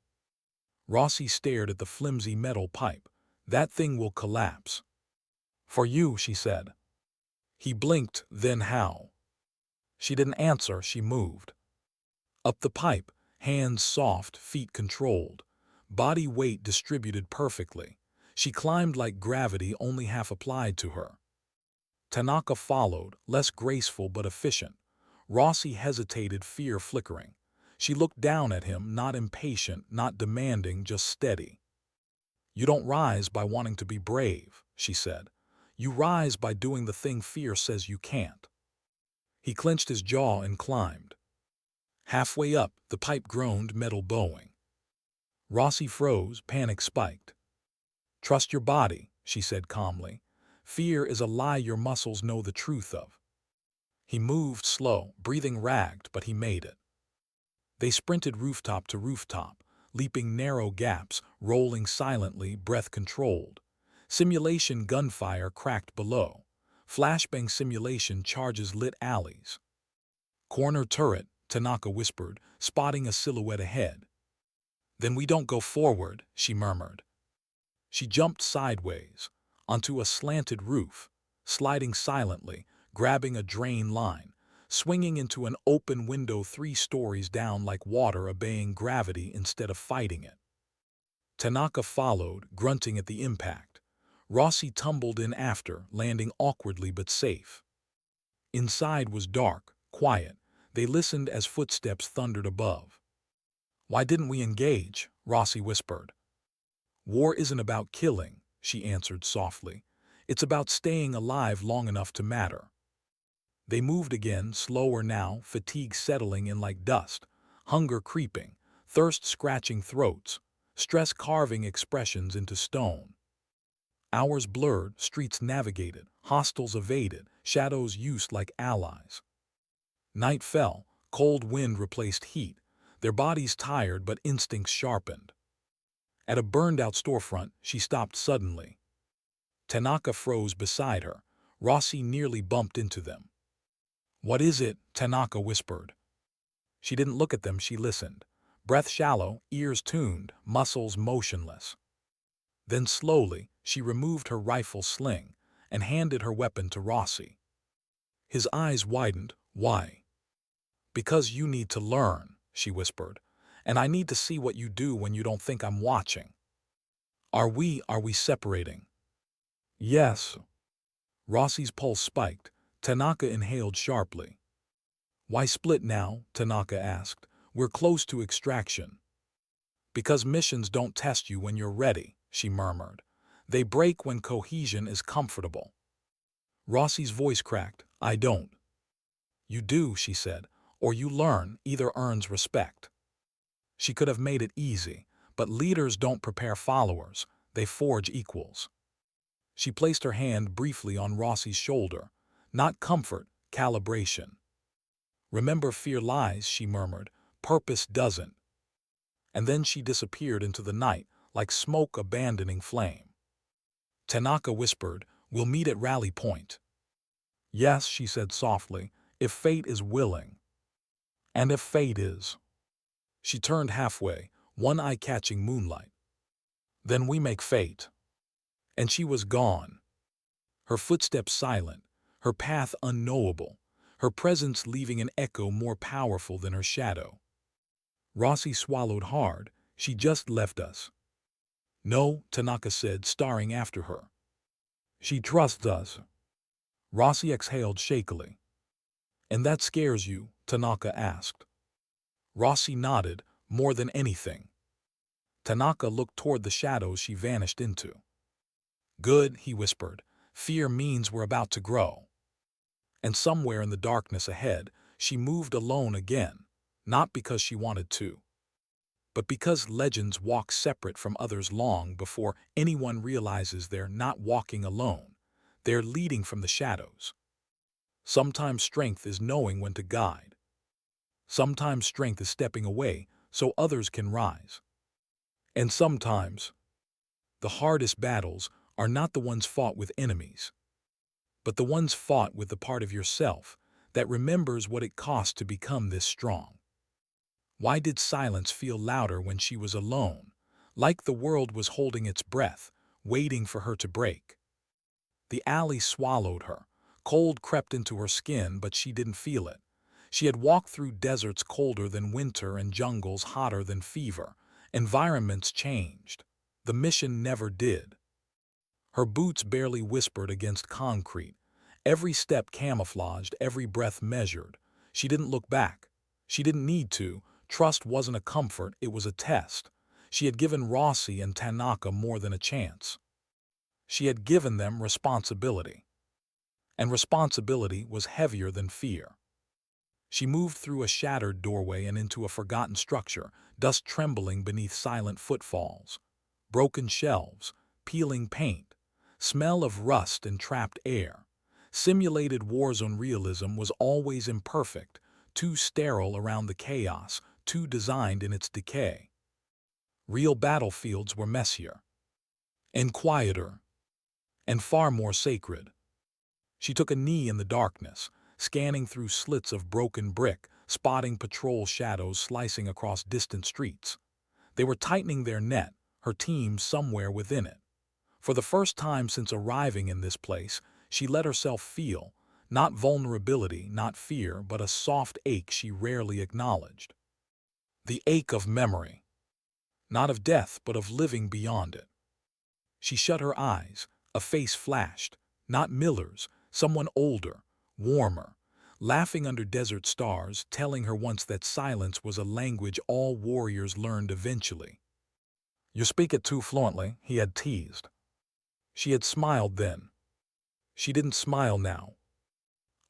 Rossi stared at the flimsy metal pipe. "That thing will collapse." "For you," she said. He blinked, then how? She didn't answer, she moved. Up the pipe, hands soft, feet controlled. Body weight distributed perfectly. She climbed like gravity only half applied to her. Tanaka followed, less graceful but efficient. Rossi hesitated, fear flickering. She looked down at him, not impatient, not demanding, just steady. "You don't rise by wanting to be brave," she said. "You rise by doing the thing fear says you can't." He clenched his jaw and climbed. Halfway up, the pipe groaned, metal bowing. Rossi froze, panic spiked. "Trust your body," she said calmly. "Fear is a lie your muscles know the truth of." He moved slow, breathing ragged, but he made it. They sprinted rooftop to rooftop, leaping narrow gaps, rolling silently, breath controlled. Simulation gunfire cracked below. Flashbang simulation charges lit alleys. "Corner turret," Tanaka whispered, spotting a silhouette ahead. Then we don't go forward, she murmured. She jumped sideways, onto a slanted roof, sliding silently, grabbing a drain line, swinging into an open window 3 stories down like water obeying gravity instead of fighting it. Tanaka followed, grunting at the impact. Rossi tumbled in after, landing awkwardly but safe. Inside was dark, quiet. They listened as footsteps thundered above. "Why didn't we engage?" Rossi whispered. "War isn't about killing," she answered softly. "It's about staying alive long enough to matter." They moved again, slower now, fatigue settling in like dust, hunger creeping, thirst scratching throats, stress carving expressions into stone. Hours blurred, streets navigated, hostels evaded, shadows used like allies. Night fell, cold wind replaced heat, their bodies tired but instincts sharpened. At a burned-out storefront, she stopped suddenly. Tanaka froze beside her. Rossi nearly bumped into them. "What is it?" Tanaka whispered. She didn't look at them, she listened. Breath shallow, ears tuned, muscles motionless. Then slowly, she removed her rifle sling and handed her weapon to Rossi. His eyes widened. "Why?" "Because you need to learn," she whispered, "and I need to see what you do when you don't think I'm watching." Are we separating?" "Yes." Rossi's pulse spiked. Tanaka inhaled sharply. "Why split now?" Tanaka asked. "We're close to extraction." "Because missions don't test you when you're ready," she murmured. "They break when cohesion is comfortable." Rossi's voice cracked. "I don't." "You do," she said, "or you learn, either earns respect." She could have made it easy, but leaders don't prepare followers, they forge equals. She placed her hand briefly on Rossi's shoulder. "Not comfort, calibration." "Remember, fear lies," she murmured. "Purpose doesn't." And then she disappeared into the night, like smoke abandoning flame. Tanaka whispered, "We'll meet at Rally Point." "Yes," she said softly, "if fate is willing." "And if fate is." She turned halfway, one eye catching moonlight. "Then we make fate." And she was gone. Her footsteps silent, her path unknowable, her presence leaving an echo more powerful than her shadow. Rossi swallowed hard. "She just left us." "No," Tanaka said, staring after her. "She trusts us." Rossi exhaled shakily. "And that scares you?" Tanaka asked. Rossi nodded. "More than anything." Tanaka looked toward the shadows she vanished into. "Good," he whispered. "Fear means we're about to grow." And somewhere in the darkness ahead, she moved alone again, not because she wanted to, but because legends walk separate from others long before anyone realizes they're not walking alone. They're leading from the shadows. Sometimes strength is knowing when to guide. Sometimes strength is stepping away so others can rise. And sometimes, the hardest battles are not the ones fought with enemies, but the ones fought with the part of yourself that remembers what it cost to become this strong. Why did silence feel louder when she was alone, like the world was holding its breath, waiting for her to break? The alley swallowed her. Cold crept into her skin, but she didn't feel it. She had walked through deserts colder than winter and jungles hotter than fever. Environments changed. The mission never did. Her boots barely whispered against concrete. Every step camouflaged, every breath measured. She didn't look back. She didn't need to. Trust wasn't a comfort, it was a test. She had given Rossi and Tanaka more than a chance. She had given them responsibility. And responsibility was heavier than fear. She moved through a shattered doorway and into a forgotten structure, dust trembling beneath silent footfalls. Broken shelves, peeling paint, smell of rust and trapped air. Simulated war zone realism was always imperfect, too sterile around the chaos, too designed in its decay. Real battlefields were messier, and quieter, and far more sacred. She took a knee in the darkness, scanning through slits of broken brick, spotting patrol shadows slicing across distant streets. They were tightening their net, her team somewhere within it. For the first time since arriving in this place, she let herself feel, not vulnerability, not fear, but a soft ache she rarely acknowledged. The ache of memory. Not of death, but of living beyond it. She shut her eyes. A face flashed. Not Miller's, someone older, warmer, laughing under desert stars, telling her once that silence was a language all warriors learned eventually. "You speak it too fluently," he had teased. She had smiled then. She didn't smile now.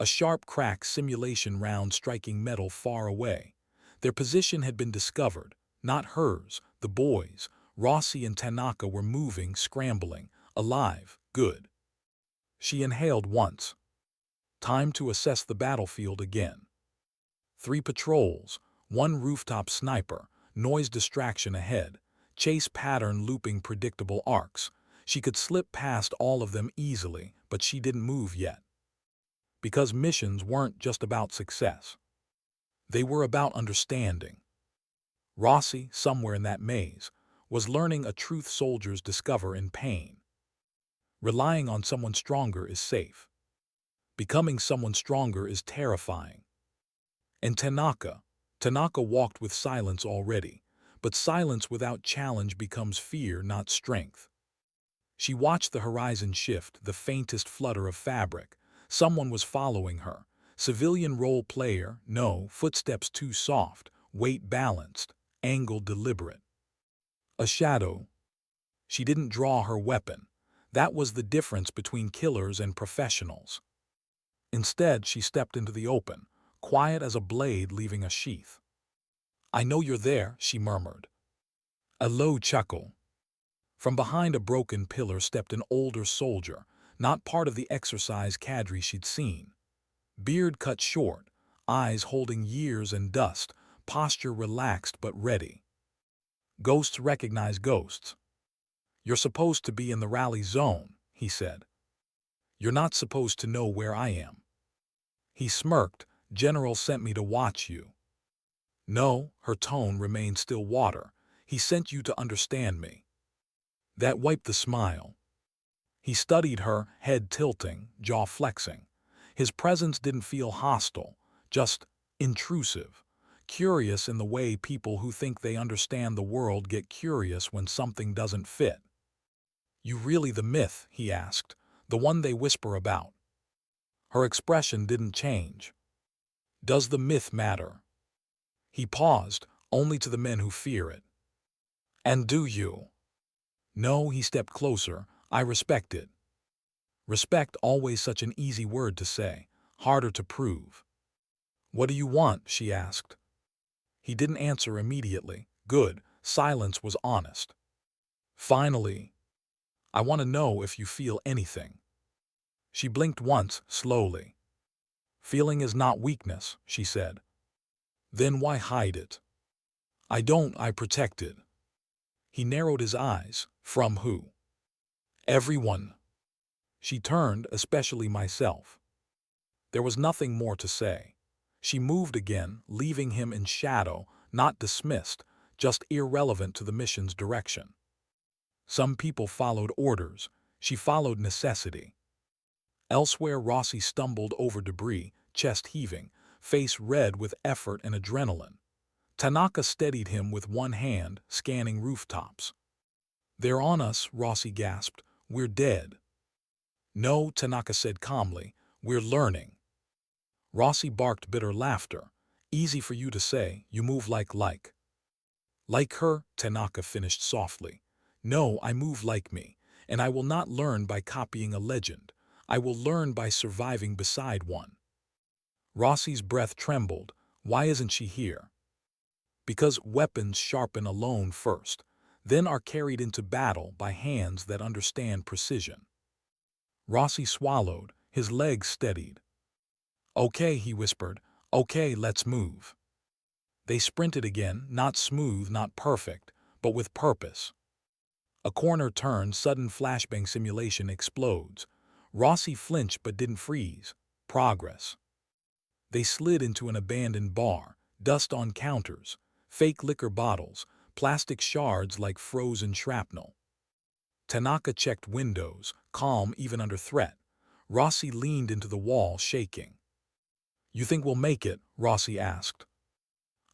A sharp crack, simulation round striking metal far away. Their position had been discovered, not hers, the boys. Rossi and Tanaka were moving, scrambling, alive, good. She inhaled once. Time to assess the battlefield again. 3 patrols, 1 rooftop sniper, noise distraction ahead, chase pattern looping predictable arcs. She could slip past all of them easily, but she didn't move yet. Because missions weren't just about success. They were about understanding. Rossi, somewhere in that maze, was learning a truth soldiers discover in pain. Relying on someone stronger is safe. Becoming someone stronger is terrifying. And Tanaka walked with silence already, but silence without challenge becomes fear, not strength. She watched the horizon shift, the faintest flutter of fabric. Someone was following her. Civilian role player, no, footsteps too soft, weight balanced, angle deliberate. A shadow. She didn't draw her weapon. That was the difference between killers and professionals. Instead, she stepped into the open, quiet as a blade leaving a sheath. "I know you're there," she murmured. A low chuckle. From behind a broken pillar stepped an older soldier, not part of the exercise cadre she'd seen. Beard cut short, eyes holding years and dust, posture relaxed but ready. "Ghosts recognize ghosts. You're supposed to be in the rally zone," he said. "You're not supposed to know where I am." He smirked. "General sent me to watch you." "No," her tone remained still water. "He sent you to understand me." That wiped the smile. He studied her, head tilting, jaw flexing. His presence didn't feel hostile, just intrusive, curious in the way people who think they understand the world get curious when something doesn't fit. "You really the myth?" he asked, "the one they whisper about?" Her expression didn't change. "Does the myth matter?" He paused, "Only to the men who fear it." "And do you?" "No," he stepped closer, "I respect it." Respect, always such an easy word to say, harder to prove. "What do you want?" she asked. He didn't answer immediately. Good, silence was honest. "Finally, I want to know if you feel anything." She blinked once, slowly. "Feeling is not weakness," she said. "Then why hide it?" "I don't, I protect it." He narrowed his eyes. "From who?" "Everyone." She turned, "Especially myself." There was nothing more to say. She moved again, leaving him in shadow, not dismissed, just irrelevant to the mission's direction. Some people followed orders. She followed necessity. Elsewhere, Rossi stumbled over debris, chest heaving, face red with effort and adrenaline. Tanaka steadied him with one hand, scanning rooftops. "They're on us," Rossi gasped. "We're dead." "No," Tanaka said calmly, "we're learning." Rossi barked bitter laughter. "Easy for you to say, you move like." "Like her," Tanaka finished softly. "No, I move like me, and I will not learn by copying a legend. I will learn by surviving beside one." Rossi's breath trembled. "Why isn't she here?" "Because weapons sharpen alone first, then are carried into battle by hands that understand precision." Rossi swallowed, his legs steadied. "Okay," he whispered. "Okay, let's move." They sprinted again, not smooth, not perfect, but with purpose. A corner turn, sudden flashbang simulation explodes. Rossi flinched but didn't freeze. Progress. They slid into an abandoned bar, dust on counters, fake liquor bottles, plastic shards like frozen shrapnel. Tanaka checked windows, calm even under threat. Rossi leaned into the wall, shaking. "You think we'll make it?" Rossi asked.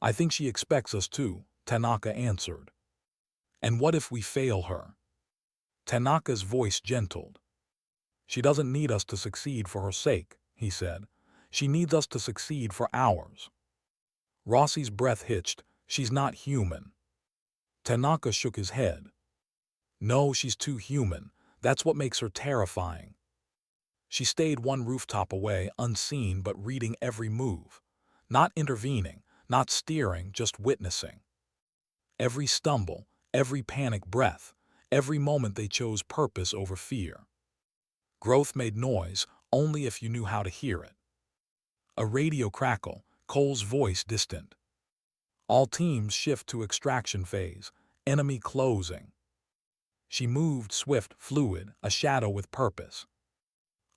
"I think she expects us to," Tanaka answered. "And what if we fail her?" Tanaka's voice gentled. "She doesn't need us to succeed for her sake," he said. "She needs us to succeed for ours." Rossi's breath hitched. "She's not human." Tanaka shook his head. "No, she's too human. That's what makes her terrifying." She stayed one rooftop away, unseen but reading every move. Not intervening, not steering, just witnessing. Every stumble, every panic breath, every moment they chose purpose over fear. Growth made noise only if you knew how to hear it. A radio crackle, Cole's voice distant. "All teams shift to extraction phase. Enemy closing." She moved, swift, fluid, a shadow with purpose.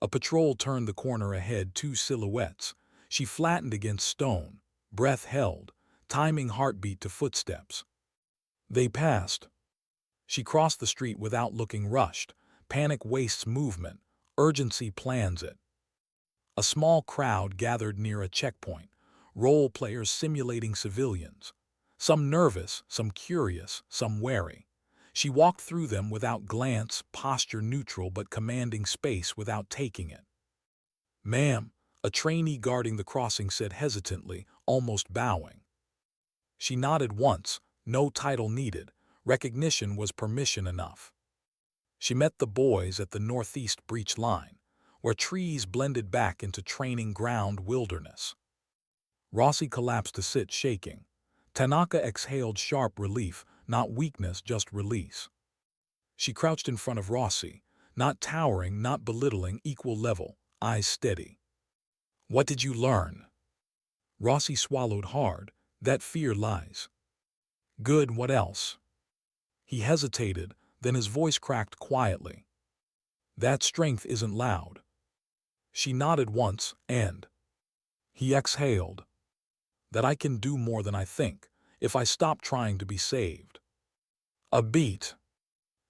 A patrol turned the corner ahead, two silhouettes. She flattened against stone, breath held, timing heartbeat to footsteps. They passed. She crossed the street without looking, rushed. Panic wastes movement, urgency plans it. A small crowd gathered near a checkpoint, role players simulating civilians. Some nervous, some curious, some wary. She walked through them without glance, posture neutral but commanding space without taking it. "Ma'am," a trainee guarding the crossing said hesitantly, almost bowing. She nodded once, no title needed. Recognition was permission enough. She met the boys at the northeast breach line, where trees blended back into training ground wilderness. Rossi collapsed to sit, shaking. Tanaka exhaled sharp relief, not weakness, just release. She crouched in front of Rossi, not towering, not belittling, equal level, eyes steady. "What did you learn?" Rossi swallowed hard. "That fear lies." "Good, what else?" He hesitated, then his voice cracked quietly. "That strength isn't loud." She nodded once, and he exhaled. "That I can do more than I think, if I stop trying to be saved." A beat.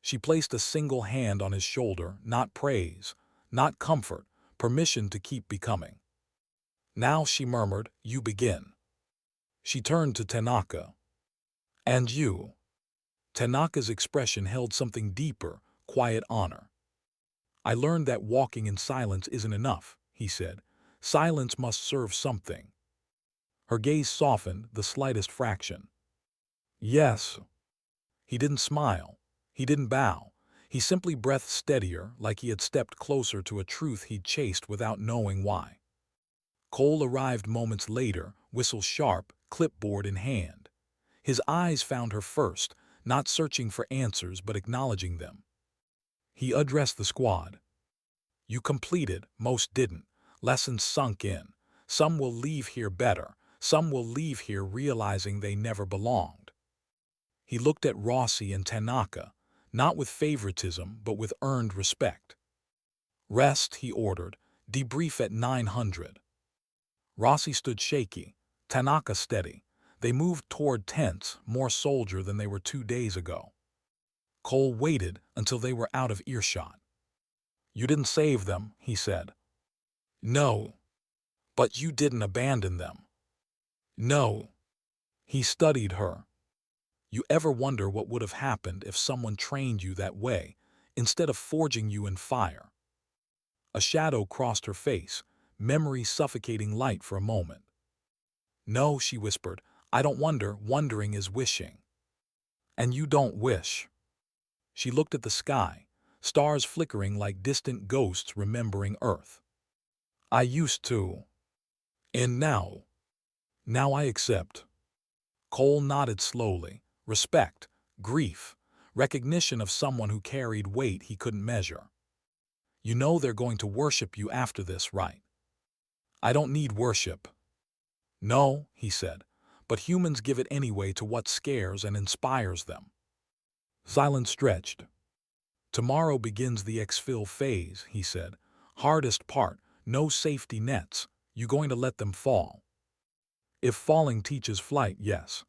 She placed a single hand on his shoulder, not praise, not comfort, permission to keep becoming. "Now," she murmured, "you begin." She turned to Tanaka. "And you?" Tanaka's expression held something deeper, quiet honor. "I learned that walking in silence isn't enough," he said. "Silence must serve something." Her gaze softened the slightest fraction. "Yes." He didn't smile. He didn't bow. He simply breathed steadier, like he had stepped closer to a truth he'd chased without knowing why. Cole arrived moments later, whistle sharp, clipboard in hand. His eyes found her first, not searching for answers but acknowledging them. He addressed the squad. "You completed, most didn't. Lessons sunk in. Some will leave here better. Some will leave here realizing they never belonged." He looked at Rossi and Tanaka, not with favoritism but with earned respect. "Rest," he ordered. "Debrief at 900. Rossi stood shaky, Tanaka steady. They moved toward tents, more soldier than they were 2 days ago. Cole waited until they were out of earshot. "You didn't save them," he said. "No." "But you didn't abandon them." "No." He studied her. "You ever wonder what would have happened if someone trained you that way, instead of forging you in fire?" A shadow crossed her face, memory suffocating light for a moment. "No," she whispered. "I don't wonder. Wondering is wishing." "And you don't wish." She looked at the sky, stars flickering like distant ghosts remembering Earth. "I used to. And now. Now I accept." Cole nodded slowly. Respect, grief, recognition of someone who carried weight he couldn't measure. "You know they're going to worship you after this, right?" "I don't need worship." "No," he said, "but humans give it anyway to what scares and inspires them." Silence stretched. "Tomorrow begins the exfil phase," he said. "Hardest part, no safety nets. You going to let them fall?" "If falling teaches flight, yes."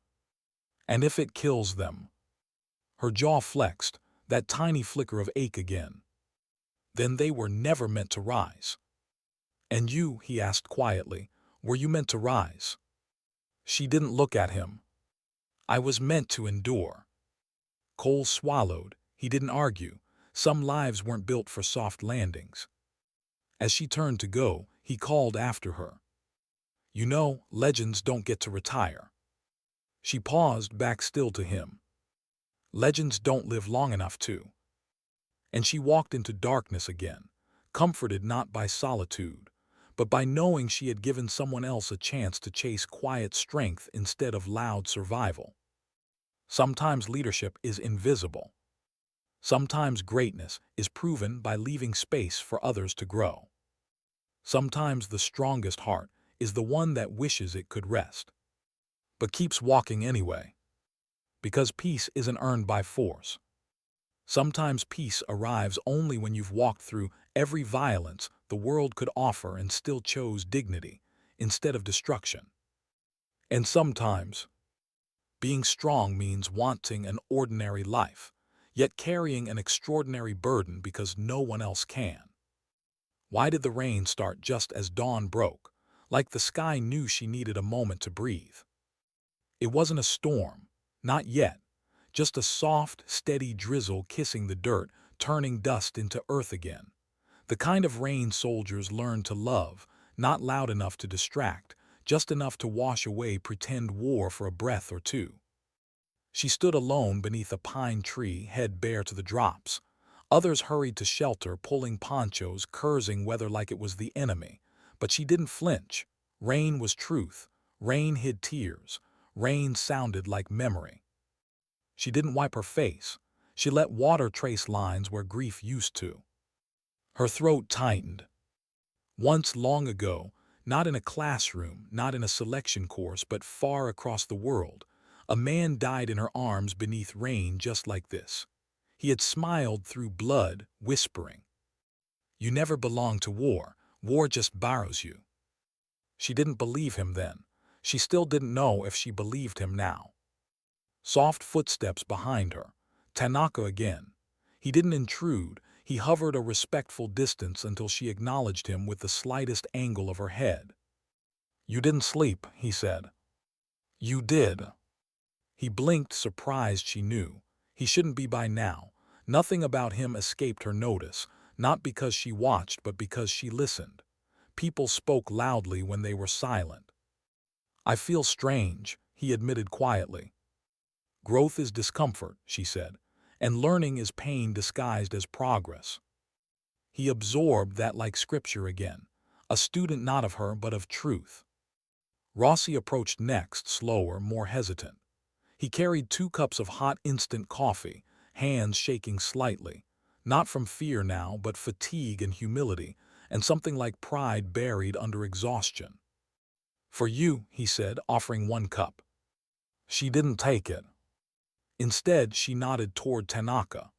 And if it kills them? Her jaw flexed, that tiny flicker of ache again. Then they were never meant to rise. And you, he asked quietly, were you meant to rise? She didn't look at him. I was meant to endure. Cole swallowed. He didn't argue. Some lives weren't built for soft landings. As she turned to go, he called after her. You know, legends don't get to retire. She paused, back still to him. Legends don't live long enough to. And she walked into darkness again, comforted not by solitude, but by knowing she had given someone else a chance to chase quiet strength instead of loud survival. Sometimes leadership is invisible. Sometimes greatness is proven by leaving space for others to grow. Sometimes the strongest heart is the one that wishes it could rest, but keeps walking anyway. Because peace isn't earned by force. Sometimes peace arrives only when you've walked through every violence the world could offer and still chose dignity instead of destruction. And sometimes, being strong means wanting an ordinary life, yet carrying an extraordinary burden because no one else can. Why did the rain start just as dawn broke, like the sky knew she needed a moment to breathe? It wasn't a storm, not yet, just a soft, steady drizzle kissing the dirt, turning dust into earth again. The kind of rain soldiers learn to love, not loud enough to distract, just enough to wash away pretend war for a breath or two. She stood alone beneath a pine tree, head bare to the drops. Others hurried to shelter, pulling ponchos, cursing weather like it was the enemy. But she didn't flinch. Rain was truth. Rain hid tears. Rain sounded like memory. She didn't wipe her face. She let water trace lines where grief used to. Her throat tightened. Once long ago, not in a classroom, not in a selection course, but far across the world, a man died in her arms beneath rain just like this. He had smiled through blood, whispering, "You never belong to war. War just borrows you." She didn't believe him then. She still didn't know if she believed him now. Soft footsteps behind her. Tanaka again. He didn't intrude. He hovered a respectful distance until she acknowledged him with the slightest angle of her head. "You didn't sleep," he said. "You did." He blinked, surprised she knew. He shouldn't be by now. Nothing about him escaped her notice, not because she watched, but because she listened. People spoke loudly when they were silent. "I feel strange," he admitted quietly. "Growth is discomfort," she said, "and learning is pain disguised as progress." He absorbed that like scripture again, a student not of her but of truth. Rossi approached next, slower, more hesitant. He carried 2 cups of hot instant coffee, hands shaking slightly, not from fear now, but fatigue and humility, and something like pride buried under exhaustion. "For you," he said, offering 1 cup. She didn't take it. Instead, she nodded toward Tanaka.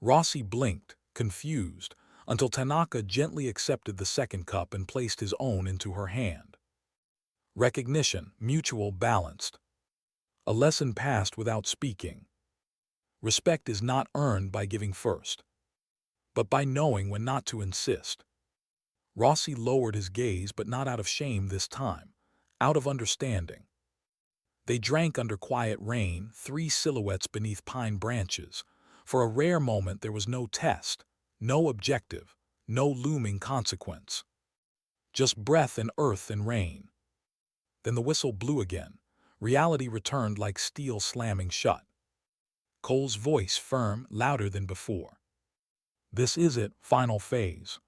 Rossi blinked, confused, until Tanaka gently accepted the 2nd cup and placed his own into her hand. Recognition, mutual, balanced. A lesson passed without speaking. Respect is not earned by giving first, but by knowing when not to insist. Rossi lowered his gaze, but not out of shame this time, out of understanding. They drank under quiet rain, 3 silhouettes beneath pine branches. For a rare moment there was no test, no objective, no looming consequence. Just breath and earth and rain. Then the whistle blew again. Reality returned like steel slamming shut. Cole's voice firm, louder than before. "This is it, final phase."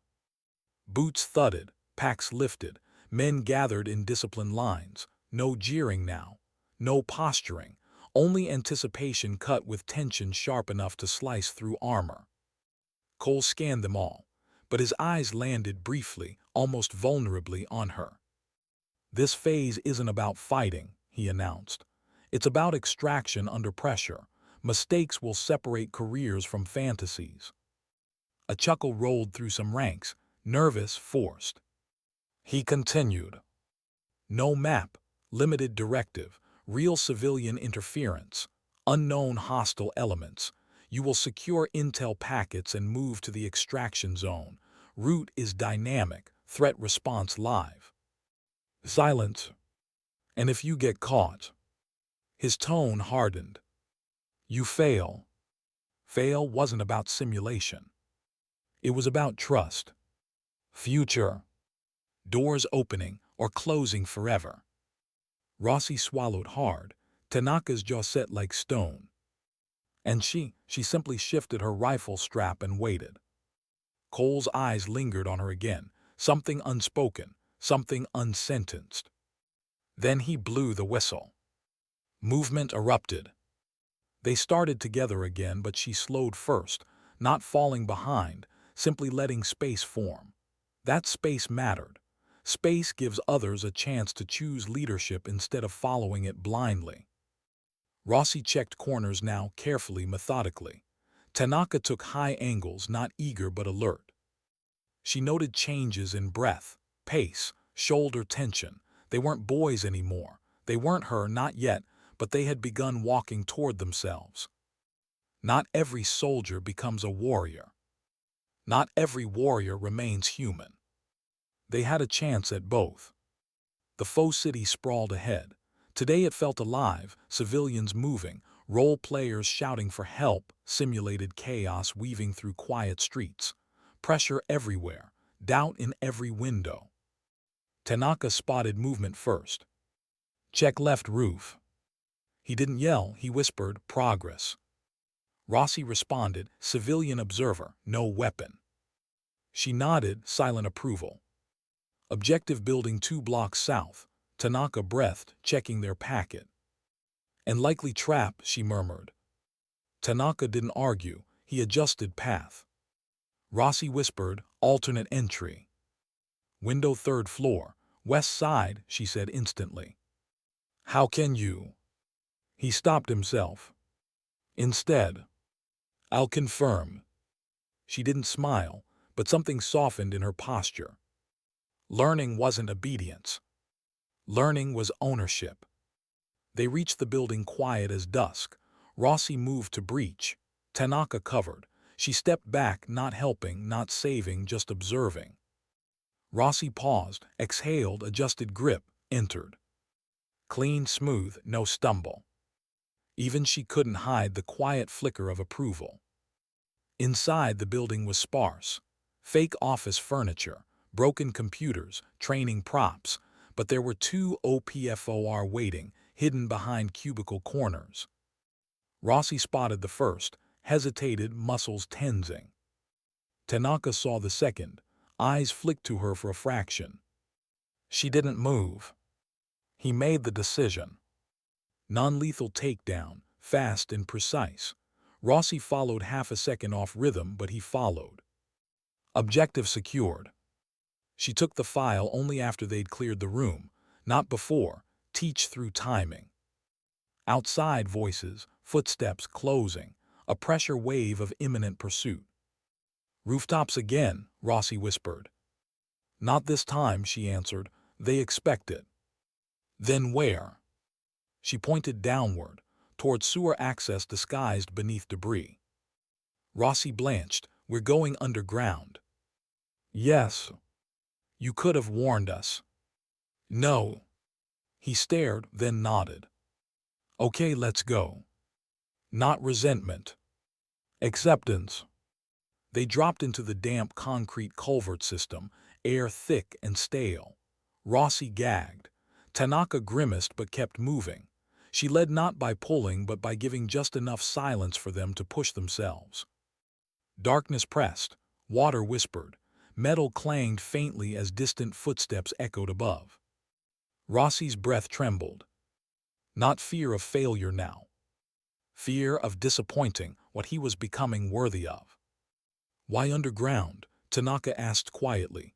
Boots thudded, packs lifted, men gathered in disciplined lines. No jeering now, no posturing, only anticipation cut with tension sharp enough to slice through armor. Cole scanned them all, but his eyes landed briefly, almost vulnerably, on her. "This phase isn't about fighting," he announced. "It's about extraction under pressure. Mistakes will separate careers from fantasies." A chuckle rolled through some ranks, nervous, forced. He continued. "No map, limited directive. real civilian interference, unknown hostile elements. You will secure intel packets and move to the extraction zone. Route is dynamic, threat response live. Silence. And if you get caught. His tone hardened. You fail. Fail wasn't about simulation. It was about trust. Future. Doors opening or closing forever. Rossi swallowed hard, Tanaka's jaw set like stone. And she simply shifted her rifle strap and waited. Cole's eyes lingered on her again, something unspoken, something unsentenced. Then he blew the whistle. Movement erupted. They started together again, but she slowed first, not falling behind, simply letting space form. That space mattered. Space gives others a chance to choose leadership instead of following it blindly. Rossi checked corners now carefully, methodically. Tanaka took high angles, not eager but alert. She noted changes in breath, pace, shoulder tension. They weren't boys anymore. They weren't her, not yet, but they had begun walking toward themselves. Not every soldier becomes a warrior. Not every warrior remains human. They had a chance at both. The faux city sprawled ahead. Today it felt alive, civilians moving, role players shouting for help, simulated chaos weaving through quiet streets. Pressure everywhere, doubt in every window. Tanaka spotted movement first. Check left roof. He didn't yell, he whispered, progress. Rossi responded, civilian observer, no weapon. She nodded, silent approval. Objective building 2 blocks south. Tanaka breathed, checking their packet. And likely trap, she murmured. Tanaka didn't argue, he adjusted path. Rossi whispered, alternate entry. Window 3rd floor, west side, she said instantly. How can you? He stopped himself. Instead, I'll confirm. She didn't smile, but something softened in her posture. Learning wasn't obedience. Learning was ownership. They reached the building quiet as dusk. Rossi moved to breach. Tanaka covered. She stepped back, not helping, not saving, just observing. Rossi paused, exhaled, adjusted grip, entered. Clean, smooth, no stumble. Even she couldn't hide the quiet flicker of approval. Inside, the building was sparse. Fake office furniture, broken computers, training props, but there were 2 OPFOR waiting, hidden behind cubicle corners. Rossi spotted the first, hesitated, muscles tensing. Tanaka saw the second, eyes flicked to her for a fraction. She didn't move. He made the decision. Non-lethal takedown, fast and precise. Rossi followed half a second off rhythm, but he followed. Objective secured. She took the file only after they'd cleared the room, not before, teach through timing. Outside voices, footsteps closing, a pressure wave of imminent pursuit. Rooftops again, Rossi whispered. Not this time, she answered. They expect it. Then where? She pointed downward, toward sewer access disguised beneath debris. Rossi blanched. We're going underground. Yes. You could have warned us. No. He stared, then nodded. Okay, let's go. Not resentment. Acceptance. They dropped into the damp concrete culvert system, air thick and stale. Rossi gagged. Tanaka grimaced but kept moving. She led not by pulling but by giving just enough silence for them to push themselves. Darkness pressed. Water whispered. Metal clanged faintly as distant footsteps echoed above. Rossi's breath trembled. Not fear of failure now. Fear of disappointing what he was becoming worthy of. Why underground? Tanaka asked quietly.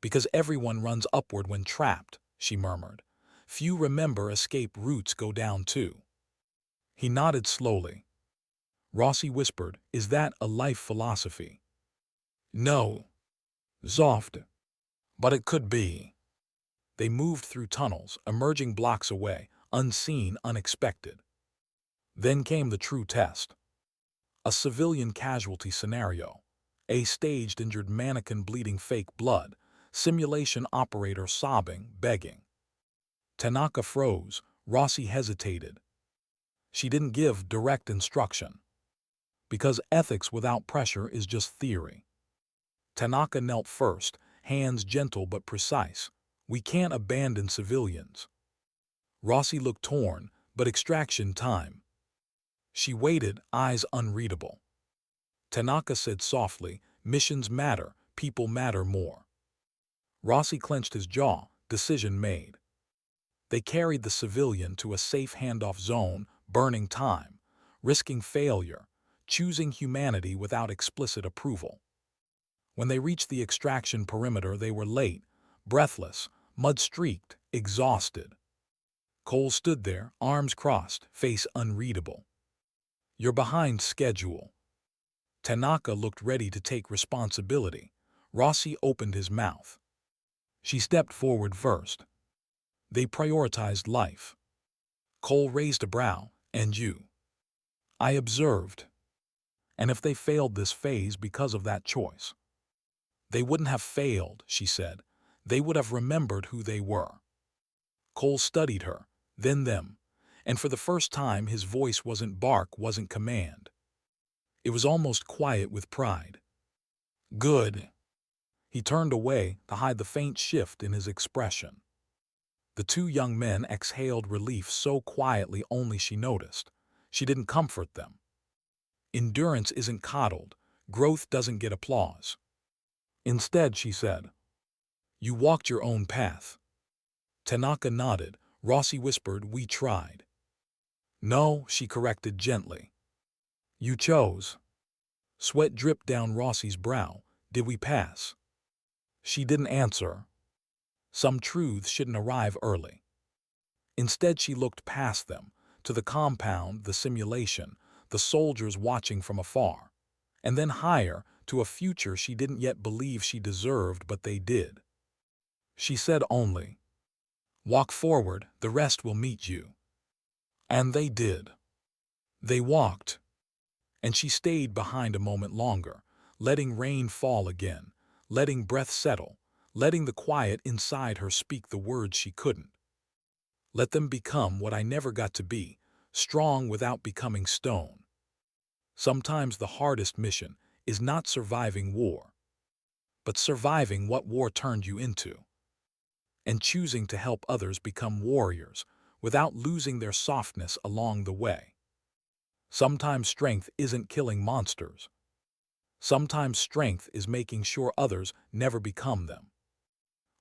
Because everyone runs upward when trapped, she murmured. Few remember escape routes go down too. He nodded slowly. Rossi whispered, is that a life philosophy? No. Soft. But it could be. They moved through tunnels, emerging blocks away, unseen, unexpected. Then came the true test. A civilian casualty scenario. A staged injured mannequin bleeding fake blood. Simulation operator sobbing, begging. Tanaka froze. Rossi hesitated. She didn't give direct instruction. Because ethics without pressure is just theory. Tanaka knelt first, hands gentle but precise. We can't abandon civilians. Rossi looked torn, but extraction time. She waited, eyes unreadable. Tanaka said softly, missions matter, people matter more. Rossi clenched his jaw, decision made. They carried the civilian to a safe handoff zone, burning time, risking failure, choosing humanity without explicit approval. When they reached the extraction perimeter, they were late, breathless, mud-streaked, exhausted. Cole stood there, arms crossed, face unreadable. You're behind schedule. Tanaka looked ready to take responsibility. Rossi opened his mouth. She stepped forward first. They prioritized life. Cole raised a brow. And you? I observed. And if they failed this phase because of that choice? They wouldn't have failed, she said. They would have remembered who they were. Cole studied her, then them, and for the first time his voice wasn't bark, wasn't command. It was almost quiet with pride. Good. He turned away to hide the faint shift in his expression. The two young men exhaled relief so quietly only she noticed. She didn't comfort them. Endurance isn't coddled. Growth doesn't get applause. Instead, she said, you walked your own path. Tanaka nodded. Rossi whispered, we tried. No, she corrected gently. You chose. Sweat dripped down Rossi's brow. Did we pass? She didn't answer. Some truths shouldn't arrive early. Instead, she looked past them, to the compound, the simulation, the soldiers watching from afar, and then higher, to a future she didn't yet believe she deserved, but they did. She said only, walk forward, the rest will meet you. And they did. They walked. And she stayed behind a moment longer, letting rain fall again, letting breath settle, letting the quiet inside her speak the words she couldn't. Let them become what I never got to be, strong without becoming stone. Sometimes the hardest mission is not surviving war, but surviving what war turned you into, and choosing to help others become warriors without losing their softness along the way. Sometimes strength isn't killing monsters. Sometimes strength is making sure others never become them.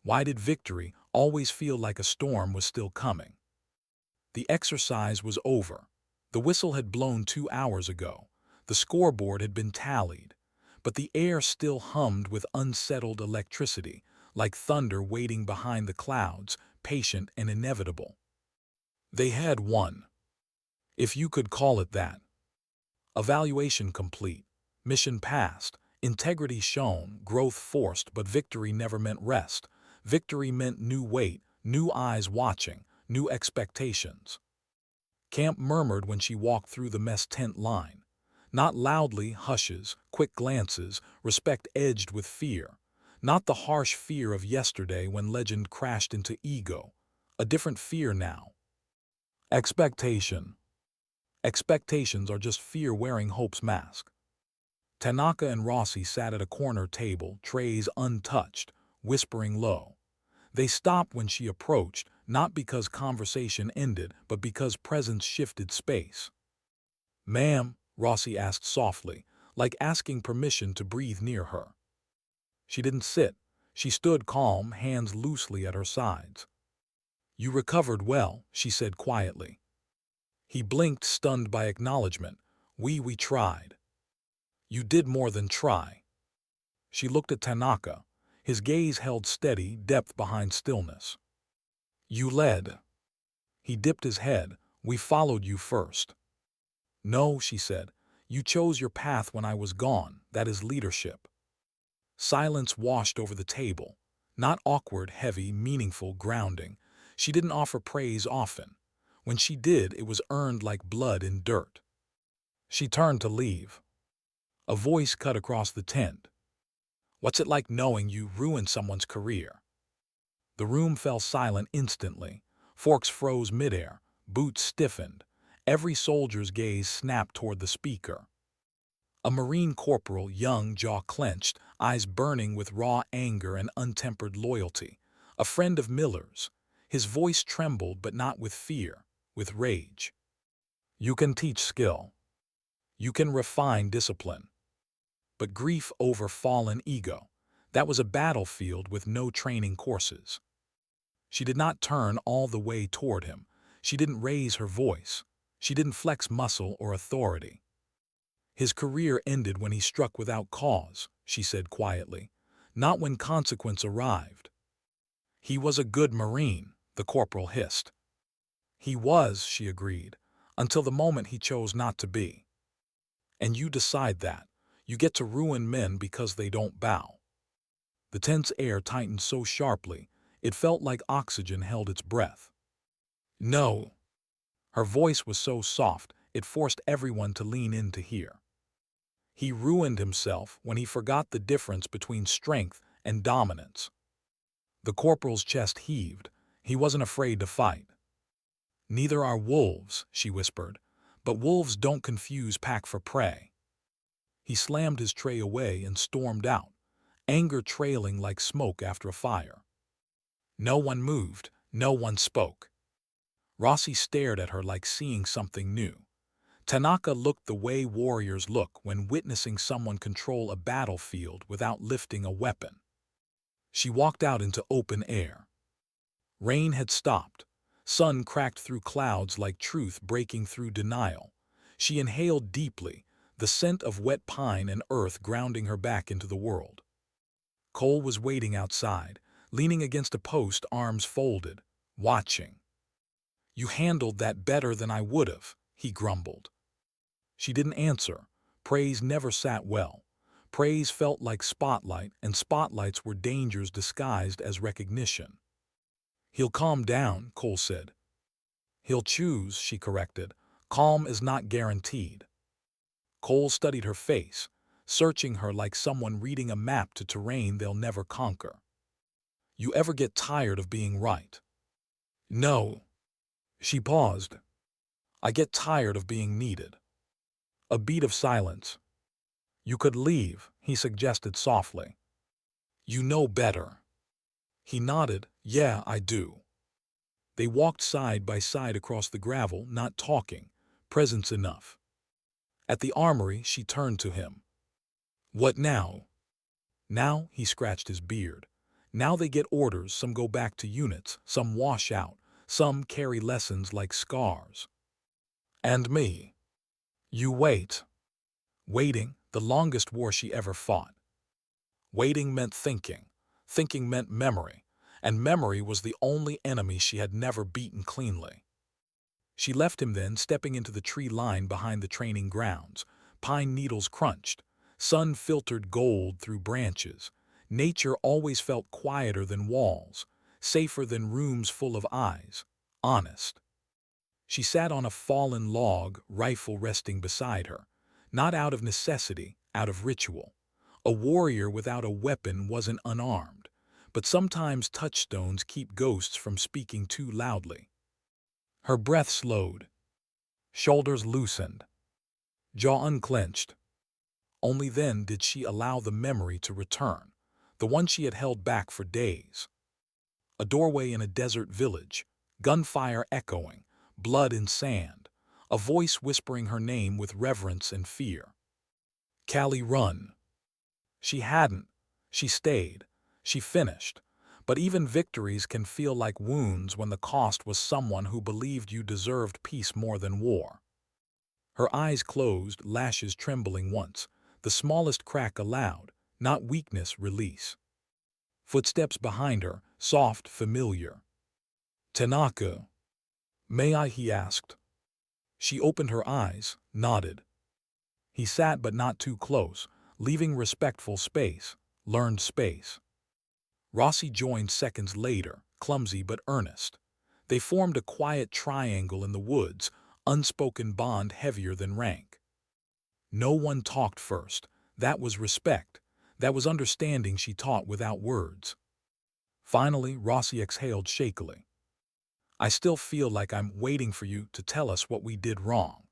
Why did victory always feel like a storm was still coming? The exercise was over. The whistle had blown 2 hours ago. The scoreboard had been tallied. But the air still hummed with unsettled electricity, like thunder waiting behind the clouds, patient and inevitable. They had won, if you could call it that. Evaluation complete. Mission passed. Integrity shown, growth forced, but victory never meant rest. Victory meant new weight, new eyes watching, new expectations. Camp murmured when she walked through the mess tent line. Not loudly, hushes, quick glances, respect edged with fear. Not the harsh fear of yesterday when legend crashed into ego. A different fear now. Expectation. Expectations are just fear wearing hope's mask. Tanaka and Rossi sat at a corner table, trays untouched, whispering low. They stopped when she approached, not because conversation ended, but because presence shifted space. Ma'am, Rossi asked softly, like asking permission to breathe near her. She didn't sit. She stood calm, hands loosely at her sides. You recovered well, she said quietly. He blinked, stunned by acknowledgement. We tried. You did more than try. She looked at Tanaka. His gaze held steady, depth behind stillness. You led. He dipped his head. We followed you first. No, she said. You chose your path when I was gone. That is leadership. Silence washed over the table. Not awkward, heavy, meaningful, grounding. She didn't offer praise often. When she did, it was earned like blood in dirt. She turned to leave. A voice cut across the tent. "What's it like knowing you ruined someone's career?" The room fell silent instantly. Forks froze midair, boots stiffened. Every soldier's gaze snapped toward the speaker. A Marine corporal, young, jaw clenched, eyes burning with raw anger and untempered loyalty. A friend of Miller's. His voice trembled, but not with fear, with rage. "You can teach skill. You can refine discipline. But grief over fallen ego, that was a battlefield with no training courses." She did not turn all the way toward him. She didn't raise her voice. She didn't flex muscle or authority. "His career ended when he struck without cause," she said quietly, "not when consequence arrived." "He was a good Marine," the corporal hissed. "He was," she agreed, "until the moment he chose not to be. And you decide that. You get to ruin men because they don't bow." The tense air tightened so sharply, it felt like oxygen held its breath. "No." Her voice was so soft, it forced everyone to lean in to hear. "He ruined himself when he forgot the difference between strength and dominance." The corporal's chest heaved. He wasn't afraid to fight. "Neither are wolves," she whispered, "but wolves don't confuse pack for prey." He slammed his tray away and stormed out, anger trailing like smoke after a fire. No one moved, no one spoke. Rossi stared at her like seeing something new. Tanaka looked the way warriors look when witnessing someone control a battlefield without lifting a weapon. She walked out into open air. Rain had stopped. Sun cracked through clouds like truth breaking through denial. She inhaled deeply, the scent of wet pine and earth grounding her back into the world. Cole was waiting outside, leaning against a post, arms folded, watching. "You handled that better than I would have," he grumbled. She didn't answer. Praise never sat well. Praise felt like spotlight, and spotlights were dangers disguised as recognition. "He'll calm down," Cole said. "He'll choose," she corrected. "Calm is not guaranteed." Cole studied her face, searching her like someone reading a map to terrain they'll never conquer. "You ever get tired of being right?" "No." She paused. "I get tired of being needed." A beat of silence. "You could leave," he suggested softly. "You know better." He nodded. "Yeah, I do." They walked side by side across the gravel, not talking, presence enough. At the armory, she turned to him. "What now?" "Now," he scratched his beard. "Now they get orders, some go back to units, some wash out, some carry lessons like scars." "And me?" "You wait." Waiting, the longest war she ever fought. Waiting meant thinking. Thinking meant memory. And memory was the only enemy she had never beaten cleanly. She left him then, stepping into the tree line behind the training grounds. Pine needles crunched. Sun filtered gold through branches. Nature always felt quieter than walls, safer than rooms full of eyes, honest. She sat on a fallen log, rifle resting beside her. Not out of necessity, out of ritual. A warrior without a weapon wasn't unarmed, but sometimes touchstones keep ghosts from speaking too loudly. Her breath slowed. Shoulders loosened. Jaw unclenched. Only then did she allow the memory to return, the one she had held back for days. A doorway in a desert village, gunfire echoing, blood and sand, a voice whispering her name with reverence and fear. "Calli, run." She hadn't. She stayed. She finished. But even victories can feel like wounds when the cost was someone who believed you deserved peace more than war. Her eyes closed, lashes trembling once, the smallest crack allowed, not weakness, release. Footsteps behind her, soft, familiar. "Tanaka." "May I?" he asked. She opened her eyes, nodded. He sat, but not too close, leaving respectful space, learned space. Rossi joined seconds later, clumsy but earnest. They formed a quiet triangle in the woods, unspoken bond heavier than rank. No one talked first. That was respect. That was understanding she taught without words. Finally, Rossi exhaled shakily. I still feel like I'm waiting for you to tell us what we did wrong.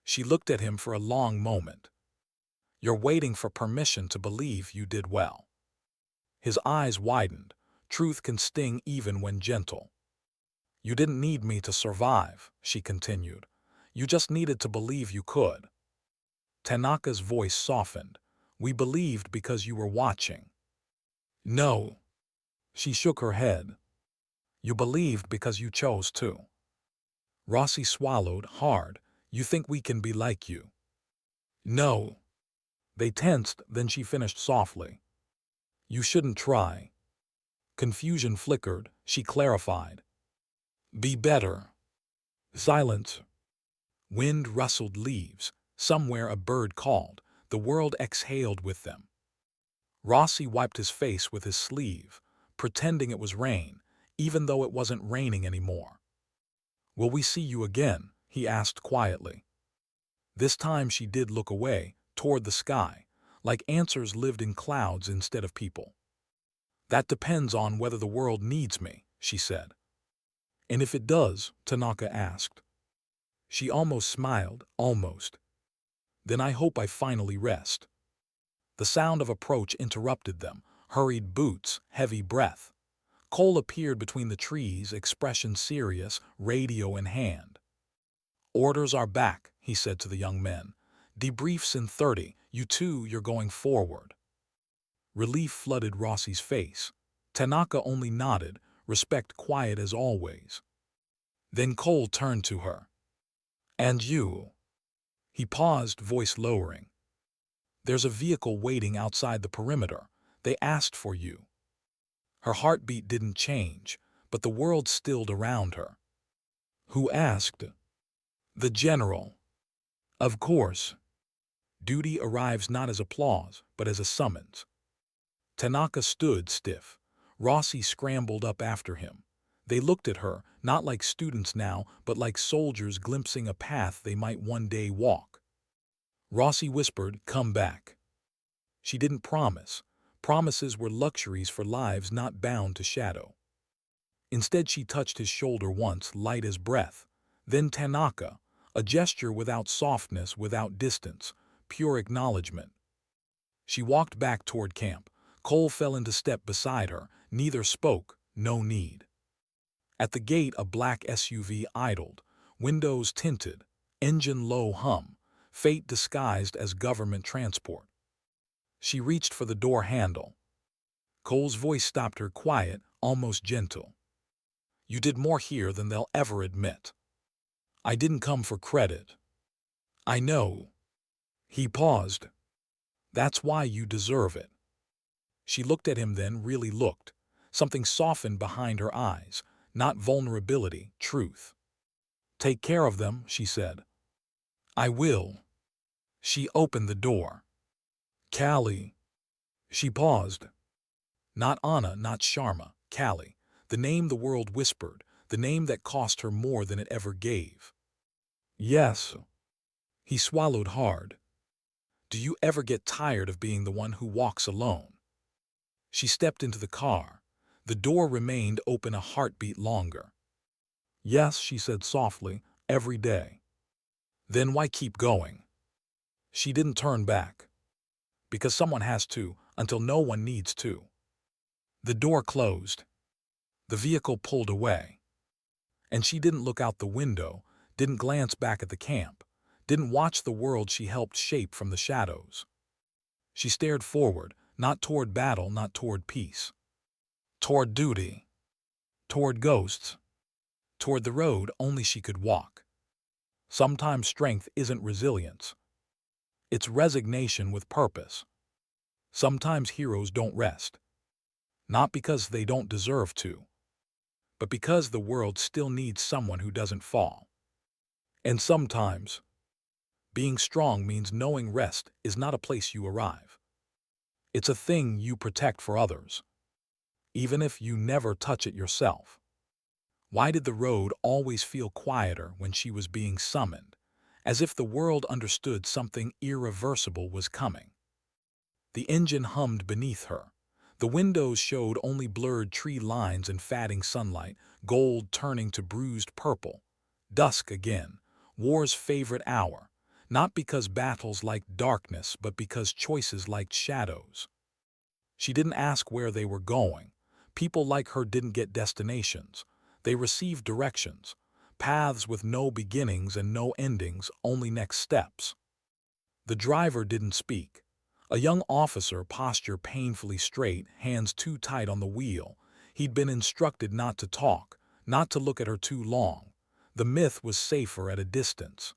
She looked at him for a long moment. You're waiting for permission to believe you did well. His eyes widened. Truth can sting even when gentle. You didn't need me to survive, she continued. You just needed to believe you could. Tanaka's voice softened. We believed because you were watching. No. She shook her head. You believed because you chose to. Rossi swallowed hard. You think we can be like you? No. They tensed, then she finished softly. You shouldn't try. Confusion flickered, she clarified. Be better. Silence. Wind rustled leaves. Somewhere a bird called. The world exhaled with them. Rossi wiped his face with his sleeve, pretending it was rain, even though it wasn't raining anymore. Will we see you again? He asked quietly. This time she did look away, toward the sky, like answers lived in clouds instead of people. That depends on whether the world needs me, she said. And if it does, Tanaka asked. She almost smiled, almost. Then I hope I finally rest. The sound of approach interrupted them, hurried boots, heavy breath. Cole appeared between the trees, expression serious, radio in hand. Orders are back, he said to the young men. Debriefs in 30, you two, you're going forward. Relief flooded Rossi's face. Tanaka only nodded, respect quiet as always. Then Cole turned to her. And you? He paused, voice lowering. There's a vehicle waiting outside the perimeter. They asked for you. Her heartbeat didn't change, but the world stilled around her. Who asked? The general. Of course. Duty arrives not as applause, but as a summons. Tanaka stood stiff. Rossi scrambled up after him. They looked at her, not like students now, but like soldiers glimpsing a path they might one day walk. Rossi whispered, "Come back." She didn't promise. Promises were luxuries for lives not bound to shadow. Instead, she touched his shoulder once, light as breath. Then Tanaka, a gesture without softness, without distance, pure acknowledgement. She walked back toward camp. Cole fell into step beside her. Neither spoke, no need. At the gate, a black SUV idled, windows tinted, engine low hum, fate disguised as government transport. She reached for the door handle. Cole's voice stopped her, quiet, almost gentle. You did more here than they'll ever admit. I didn't come for credit. I know. He paused. That's why you deserve it. She looked at him, then really looked. Something softened behind her eyes, not vulnerability, truth. Take care of them, she said. I will. She opened the door. Calli. She paused. Not Anna, not Sharma, Calli. The name the world whispered, the name that cost her more than it ever gave. Yes. He swallowed hard. Do you ever get tired of being the one who walks alone? She stepped into the car. The door remained open a heartbeat longer. Yes, she said softly, every day. Then why keep going? She didn't turn back. Because someone has to, until no one needs to. The door closed. The vehicle pulled away. And she didn't look out the window, didn't glance back at the camp, didn't watch the world she helped shape from the shadows. She stared forward, not toward battle, not toward peace. Toward duty. Toward ghosts. Toward the road only she could walk. Sometimes strength isn't resilience. It's resignation with purpose. Sometimes heroes don't rest. Not because they don't deserve to, but because the world still needs someone who doesn't fall. And sometimes, being strong means knowing rest is not a place you arrive. It's a thing you protect for others, even if you never touch it yourself. Why did the road always feel quieter when she was being summoned, as if the world understood something irreversible was coming? The engine hummed beneath her. The windows showed only blurred tree lines and fading sunlight, gold turning to bruised purple. Dusk again, war's favorite hour, not because battles liked darkness, but because choices liked shadows. She didn't ask where they were going. People like her didn't get destinations. They received directions, paths with no beginnings and no endings, only next steps. The driver didn't speak. A young officer, posture painfully straight, hands too tight on the wheel. He'd been instructed not to talk, not to look at her too long. The myth was safer at a distance.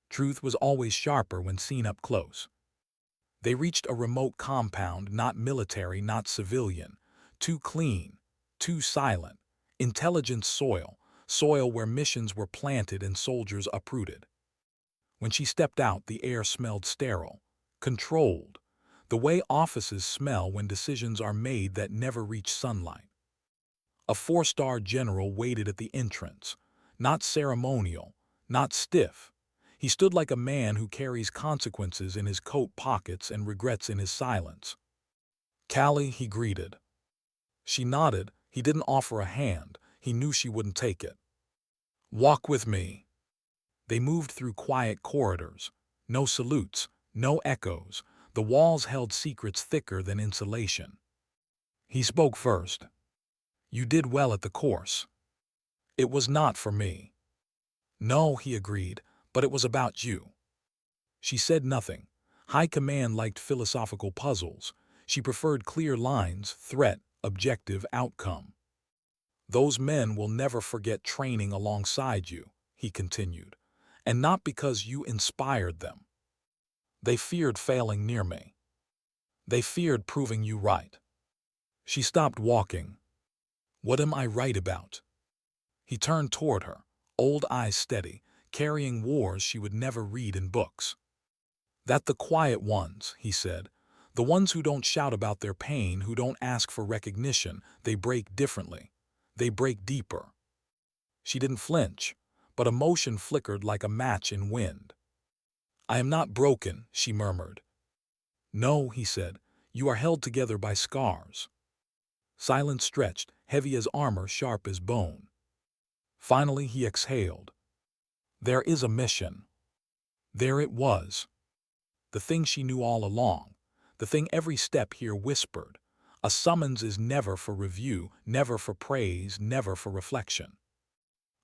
Truth was always sharper when seen up close. They reached a remote compound, not military, not civilian. Too clean, too silent. Intelligence soil, soil where missions were planted and soldiers uprooted. When she stepped out, the air smelled sterile, controlled, the way offices smell when decisions are made that never reach sunlight. A four-star general waited at the entrance, not ceremonial, not stiff. He stood like a man who carries consequences in his coat pockets and regrets in his silence. Calli, he greeted. She nodded. He didn't offer a hand. He knew she wouldn't take it. Walk with me. They moved through quiet corridors. No salutes, no echoes. The walls held secrets thicker than insulation. He spoke first. You did well at the course. It was not for me. No, he agreed, but it was about you. She said nothing. High command liked philosophical puzzles. She preferred clear lines, threat, objective, outcome. Those men will never forget training alongside you, he continued, and not because you inspired them. They feared failing near me. They feared proving you right. She stopped walking. What am I right about? He turned toward her, old eyes steady, carrying wars she would never read in books. That the quiet ones, he said, the ones who don't shout about their pain, who don't ask for recognition, they break differently. They break deeper. She didn't flinch, but emotion flickered like a match in wind. I am not broken, she murmured. No, he said, you are held together by scars. Silence stretched, heavy as armor, sharp as bone. Finally he exhaled. There is a mission. There it was. The thing she knew all along. The thing every step here whispered. A summons is never for review, never for praise, never for reflection.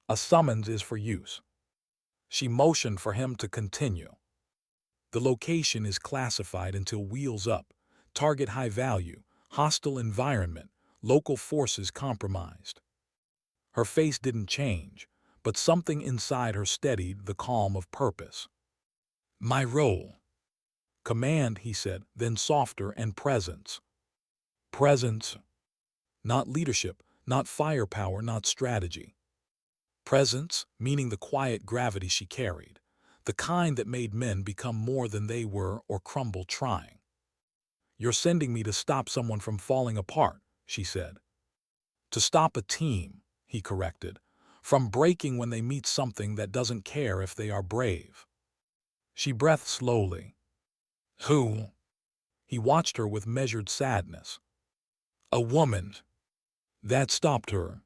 A summons is for use. She motioned for him to continue. The location is classified until wheels up. Target high value, hostile environment, local forces compromised. Her face didn't change, but something inside her steadied the calm of purpose. My role. Command, he said, then softer, and presence. Presence. Not leadership, not firepower, not strategy. Presence, meaning the quiet gravity she carried, the kind that made men become more than they were or crumble trying. You're sending me to stop someone from falling apart, she said. To stop a team, he corrected, from breaking when they meet something that doesn't care if they are brave. She breathed slowly. Who? He watched her with measured sadness. A woman. That stopped her.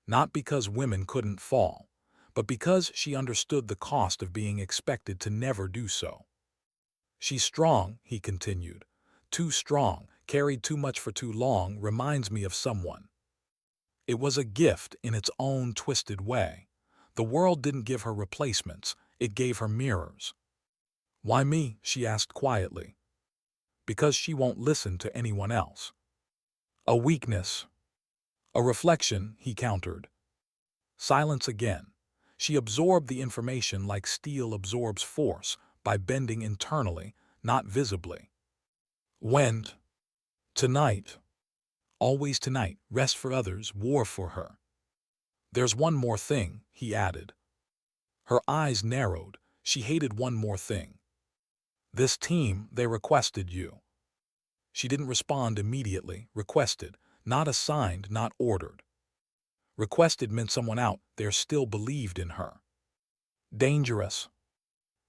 Not because women couldn't fall, but because she understood the cost of being expected to never do so. She's strong, he continued. Too strong, carried too much for too long, reminds me of someone. It was a gift in its own twisted way. The world didn't give her replacements, it gave her mirrors. Why me? She asked quietly. Because she won't listen to anyone else. A weakness. A reflection, he countered. Silence again. She absorbed the information like steel absorbs force, by bending internally, not visibly. When? Tonight. Always tonight, rest for others, war for her. There's one more thing, he added. Her eyes narrowed. She hated one more thing. This team, they requested you. She didn't respond immediately, requested, not assigned, not ordered. Requested meant someone out there still believed in her. Dangerous.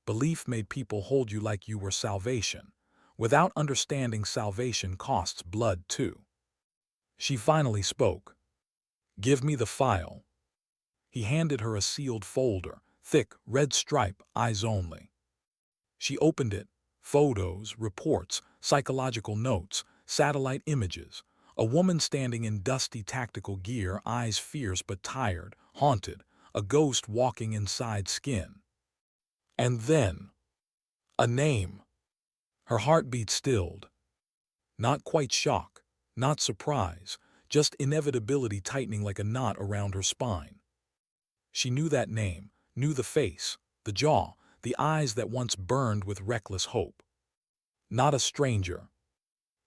Belief made people hold you like you were salvation, without understanding salvation costs blood too. She finally spoke. "Give me the file." He handed her a sealed folder, thick, red stripe, eyes only. She opened it. Photos, reports, psychological notes, satellite images. A woman standing in dusty tactical gear, eyes fierce but tired, haunted, a ghost walking inside skin. And then, a name. Her heartbeat stilled. Not quite shock, not surprise, just inevitability tightening like a knot around her spine. She knew that name, knew the face, the jaw, the eyes that once burned with reckless hope. Not a stranger,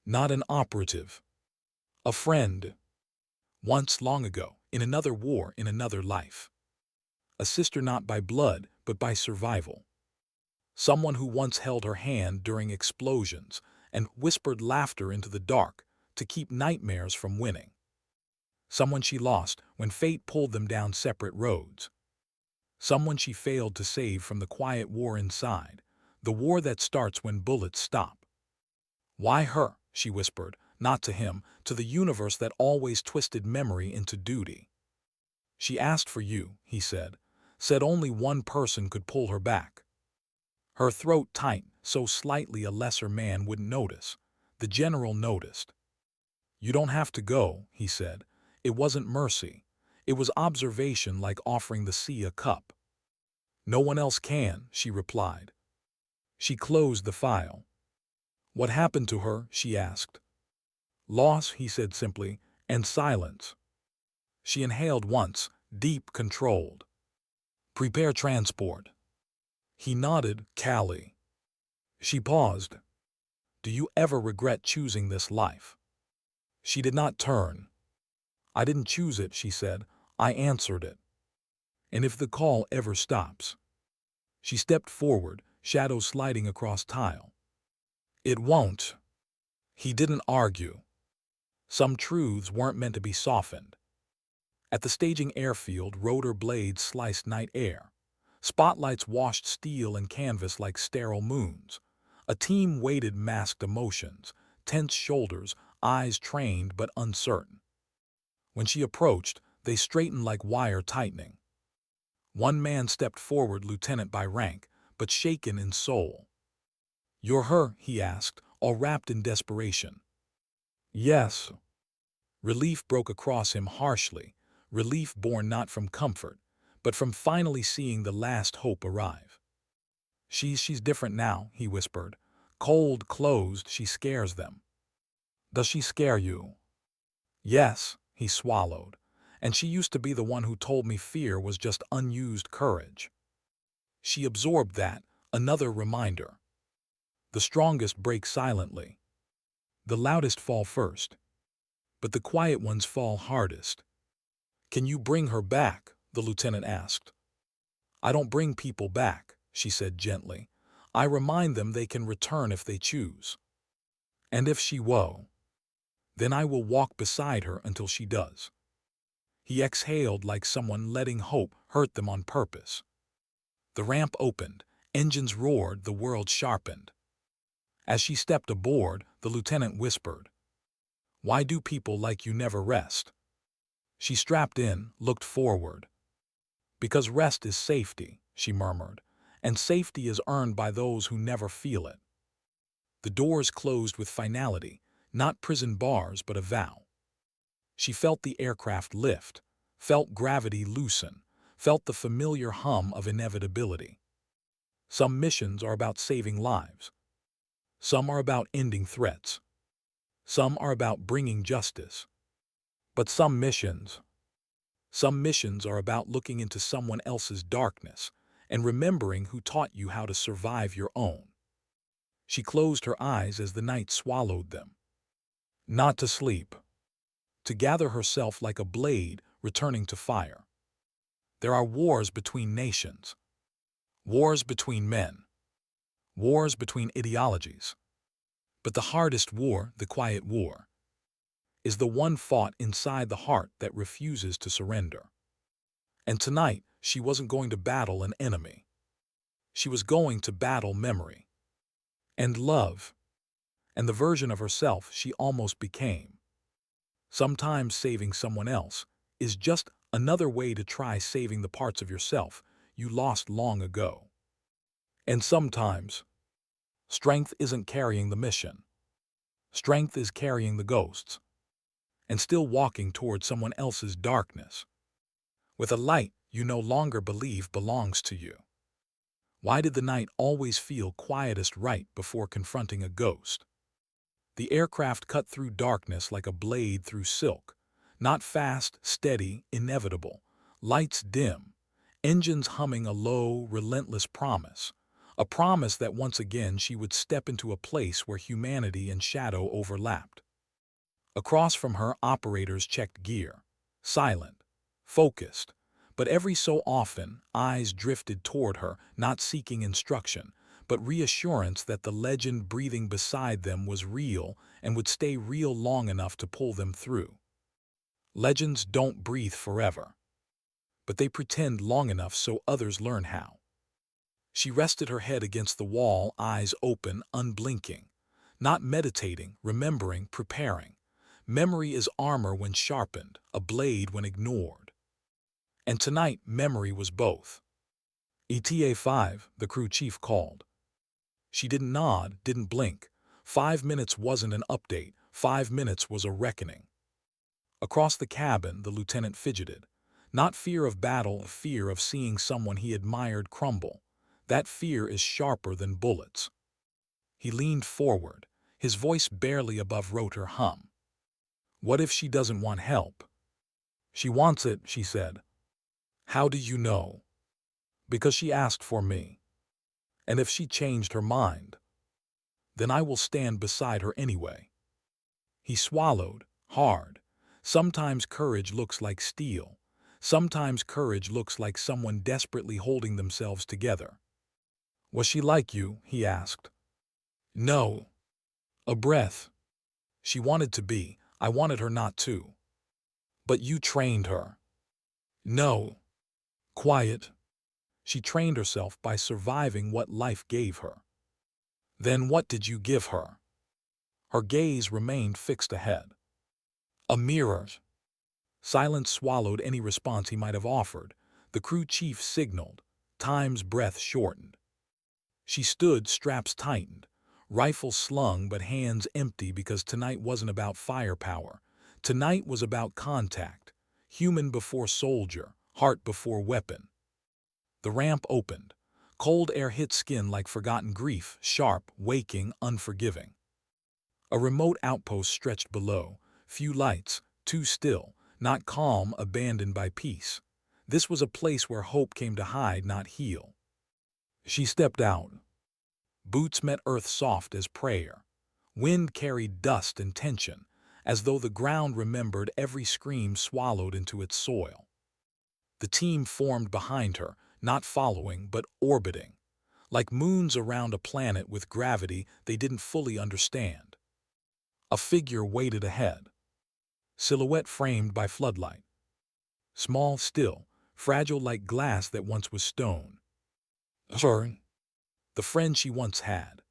not an operative, a friend. Once long ago, in another war, in another life. A sister not by blood, but by survival. Someone who once held her hand during explosions and whispered laughter into the dark to keep nightmares from winning. Someone she lost when fate pulled them down separate roads. Someone she failed to save from the quiet war inside, the war that starts when bullets stop. "Why her?" she whispered, not to him, to the universe that always twisted memory into duty. "She asked for you," he said only one person could pull her back. Her throat tight, so slightly a lesser man wouldn't notice. The general noticed. "You don't have to go," he said. It wasn't mercy. It was observation, like offering the sea a cup. "No one else can," she replied. She closed the file. "What happened to her?" she asked. "Loss," he said simply, and silence. She inhaled once, deep, controlled. "Prepare transport." He nodded. "Calli." She paused. "Do you ever regret choosing this life?" She did not turn. "I didn't choose it," she said. "I answered it. And if the call ever stops." She stepped forward, shadow sliding across tile. "It won't." He didn't argue. Some truths weren't meant to be softened. At the staging airfield, rotor blades sliced night air. Spotlights washed steel and canvas like sterile moons. A team waited, masked emotions, tense shoulders, eyes trained but uncertain. When she approached, they straightened like wire tightening. One man stepped forward, lieutenant by rank, but shaken in soul. "You're her?" he asked, all wrapped in desperation. "Yes." Relief broke across him harshly, relief born not from comfort, but from finally seeing the last hope arrive. She's different now," he whispered. "Cold, closed, she scares them." "Does she scare you?" "Yes," he swallowed. "And she used to be the one who told me fear was just unused courage." She absorbed that, another reminder. The strongest break silently. The loudest fall first. But the quiet ones fall hardest. "Can you bring her back?" the lieutenant asked. "I don't bring people back," she said gently. "I remind them they can return if they choose. And if she won't, then I will walk beside her until she does." He exhaled like someone letting hope hurt them on purpose. The ramp opened, engines roared, the world sharpened. As she stepped aboard, the lieutenant whispered, "Why do people like you never rest?" She strapped in, looked forward. "Because rest is safety," she murmured, "and safety is earned by those who never feel it." The doors closed with finality, not prison bars but a vow. She felt the aircraft lift, felt gravity loosen, felt the familiar hum of inevitability. Some missions are about saving lives. Some are about ending threats. Some are about bringing justice. But some missions are about looking into someone else's darkness and remembering who taught you how to survive your own. She closed her eyes as the night swallowed them. Not to sleep. To gather herself like a blade returning to fire. There are wars between nations. Wars between men. Wars between ideologies. But the hardest war, the quiet war, is the one fought inside the heart that refuses to surrender. And tonight, she wasn't going to battle an enemy. She was going to battle memory and love and the version of herself she almost became. Sometimes saving someone else is just another way to try saving the parts of yourself you lost long ago. And sometimes, strength isn't carrying the mission. Strength is carrying the ghosts and still walking toward someone else's darkness with a light you no longer believe belongs to you. Why did the night always feel quietest right before confronting a ghost? The aircraft cut through darkness like a blade through silk, not fast, steady, inevitable. Lights dim, engines humming a low, relentless promise. A promise that once again she would step into a place where humanity and shadow overlapped. Across from her, operators checked gear, silent, focused, but every so often, eyes drifted toward her, not seeking instruction, but reassurance that the legend breathing beside them was real and would stay real long enough to pull them through. Legends don't breathe forever, but they pretend long enough so others learn how. She rested her head against the wall, eyes open, unblinking, not meditating, remembering, preparing. Memory is armor when sharpened, a blade when ignored. And tonight, memory was both. ETA-5, the crew chief called. She didn't nod, didn't blink. 5 minutes wasn't an update. 5 minutes was a reckoning. Across the cabin, the lieutenant fidgeted. Not fear of battle, fear of seeing someone he admired crumble. That fear is sharper than bullets. He leaned forward, his voice barely above rotor hum. What if she doesn't want help? She wants it, she said. How do you know? Because she asked for me. And if she changed her mind, then I will stand beside her anyway. He swallowed, hard. Sometimes courage looks like steel. Sometimes courage looks like someone desperately holding themselves together. Was she like you? He asked. No. A breath. She wanted to be. I wanted her not to. But you trained her. No. Quiet. She trained herself by surviving what life gave her. Then what did you give her? Her gaze remained fixed ahead. A mirror. Silence swallowed any response he might have offered. The crew chief signaled. Time's breath shortened. She stood, straps tightened, rifle slung but hands empty because tonight wasn't about firepower. Tonight was about contact. Human before soldier, heart before weapon. The ramp opened. Cold air hit skin like forgotten grief, sharp, waking, unforgiving. A remote outpost stretched below. Few lights, too still, not calm, abandoned by peace. This was a place where hope came to hide, not heal. She stepped out. Boots met earth soft as prayer. Wind carried dust and tension, as though the ground remembered every scream swallowed into its soil. The team formed behind her, not following, but orbiting, like moons around a planet with gravity they didn't fully understand. A figure waited ahead, silhouette framed by floodlight. Small, still, fragile like glass that once was stone. Her. The friend she once had.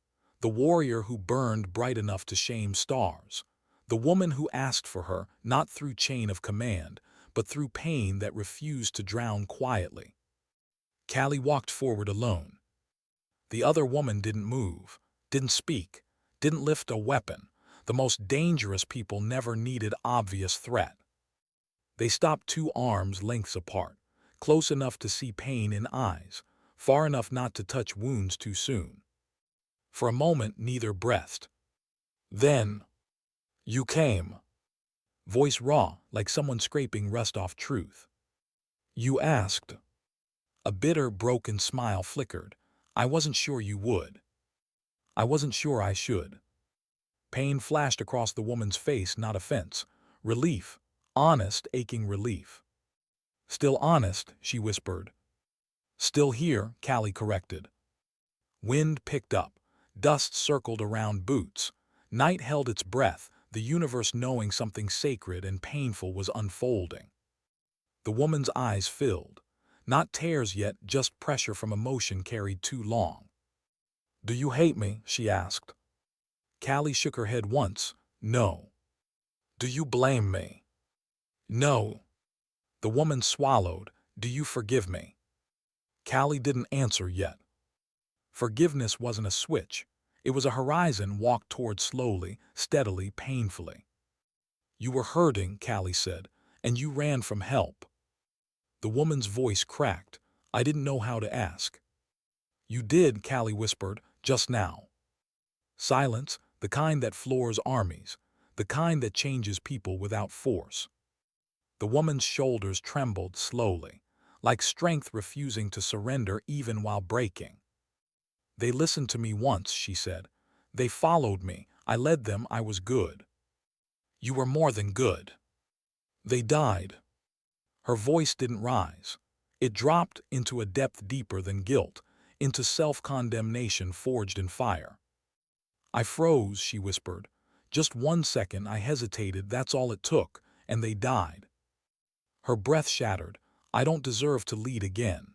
The warrior who burned bright enough to shame stars. The woman who asked for her, not through chain of command, but through pain that refused to drown quietly. Calli walked forward alone. The other woman didn't move, didn't speak, didn't lift a weapon. The most dangerous people never needed obvious threat. They stopped 2 arms lengths apart, close enough to see pain in eyes, far enough not to touch wounds too soon. For a moment, neither breathed. Then, you came. Voice raw, like someone scraping rust off truth. You asked. A bitter, broken smile flickered. I wasn't sure you would. I wasn't sure I should. Pain flashed across the woman's face, not offense. Relief. Honest, aching relief. Still honest, she whispered. Still here, Calli corrected. Wind picked up. Dust circled around boots. Night held its breath, the universe knowing something sacred and painful was unfolding. The woman's eyes filled. Not tears yet, just pressure from emotion carried too long. "Do you hate me?" she asked. Calli shook her head once. "No." "Do you blame me?" "No." The woman swallowed. "Do you forgive me?" Calli didn't answer yet. Forgiveness wasn't a switch. It was a horizon walked toward slowly, steadily, painfully. "You were hurting," Calli said, "and you ran from help." The woman's voice cracked. "I didn't know how to ask." "You did," Calli whispered, "just now." Silence, the kind that floors armies, the kind that changes people without force. The woman's shoulders trembled slowly, like strength refusing to surrender even while breaking. "They listened to me once," she said. "They followed me. I led them. I was good." "You were more than good." "They died." Her voice didn't rise. It dropped into a depth deeper than guilt, into self-condemnation forged in fire. "I froze," she whispered. "Just 1 second I hesitated, that's all it took, and they died." Her breath shattered. "I don't deserve to lead again."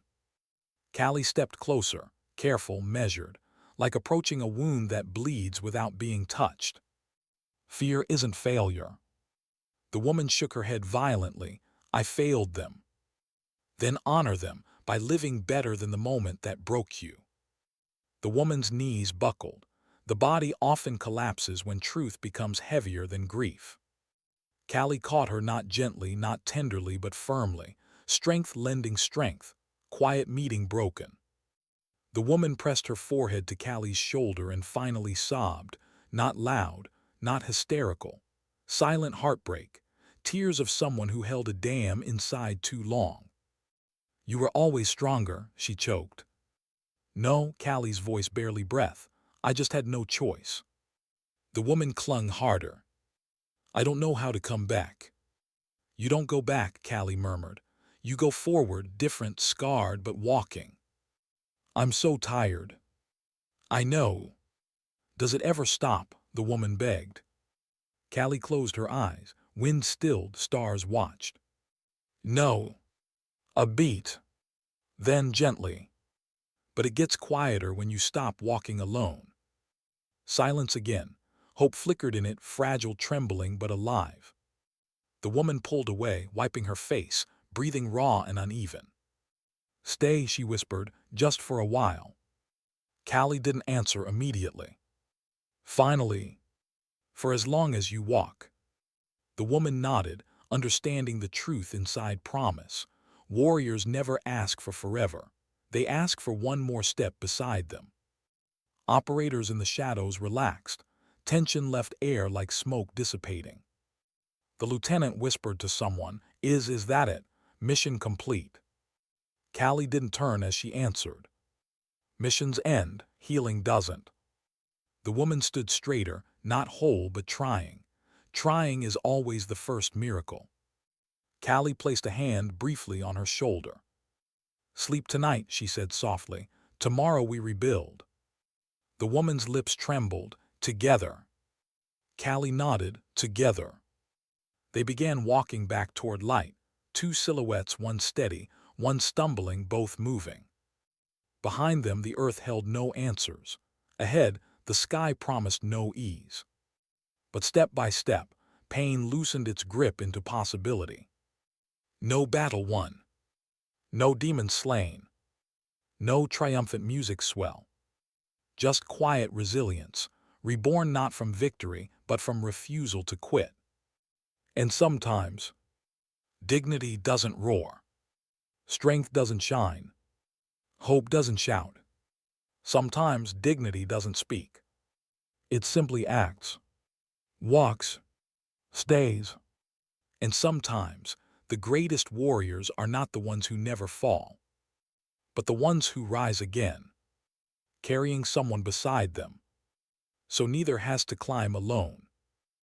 Calli stepped closer, careful, measured, like approaching a wound that bleeds without being touched. "Fear isn't failure." The woman shook her head violently. "I failed them." "Then honor them by living better than the moment that broke you." The woman's knees buckled. The body often collapses when truth becomes heavier than grief. Calli caught her, not gently, not tenderly, but firmly, strength lending strength, quiet meeting broken. The woman pressed her forehead to Calli's shoulder and finally sobbed, not loud, not hysterical, silent heartbreak, tears of someone who held a dam inside too long. "You were always stronger," she choked. "No," Calli's voice barely breath. "I just had no choice." The woman clung harder. "I don't know how to come back." "You don't go back," Calli murmured. "You go forward, different, scarred, but walking." "I'm so tired." "I know." "Does it ever stop?" the woman begged. Calli closed her eyes. Wind stilled, stars watched. "No." A beat. Then gently. "But it gets quieter when you stop walking alone." Silence again. Hope flickered in it, fragile, trembling, but alive. The woman pulled away, wiping her face, breathing raw and uneven. "Stay," she whispered, "just for a while." Calli didn't answer immediately. "Finally." "For as long as you walk." The woman nodded, understanding the truth inside promise. Warriors never ask for forever. They ask for one more step beside them. Operators in the shadows relaxed. Tension left air like smoke dissipating. The lieutenant whispered to someone, Is that it? Mission complete." Calli didn't turn as she answered. "Missions end, healing doesn't." The woman stood straighter, not whole but trying. Trying is always the first miracle. Calli placed a hand briefly on her shoulder. "Sleep tonight," she said softly. "Tomorrow we rebuild." The woman's lips trembled. "Together." Calli nodded. "Together." They began walking back toward light. Two silhouettes, one steady, one stumbling, both moving. Behind them the earth held no answers. Ahead, the sky promised no ease. But step by step, pain loosened its grip into possibility. No battle won. No demon slain. No triumphant music swell. Just quiet resilience, reborn not from victory, but from refusal to quit. And sometimes, dignity doesn't roar. Strength doesn't shine. Hope doesn't shout. Sometimes dignity doesn't speak. It simply acts, walks, stays. And sometimes, the greatest warriors are not the ones who never fall, but the ones who rise again, carrying someone beside them, so neither has to climb alone.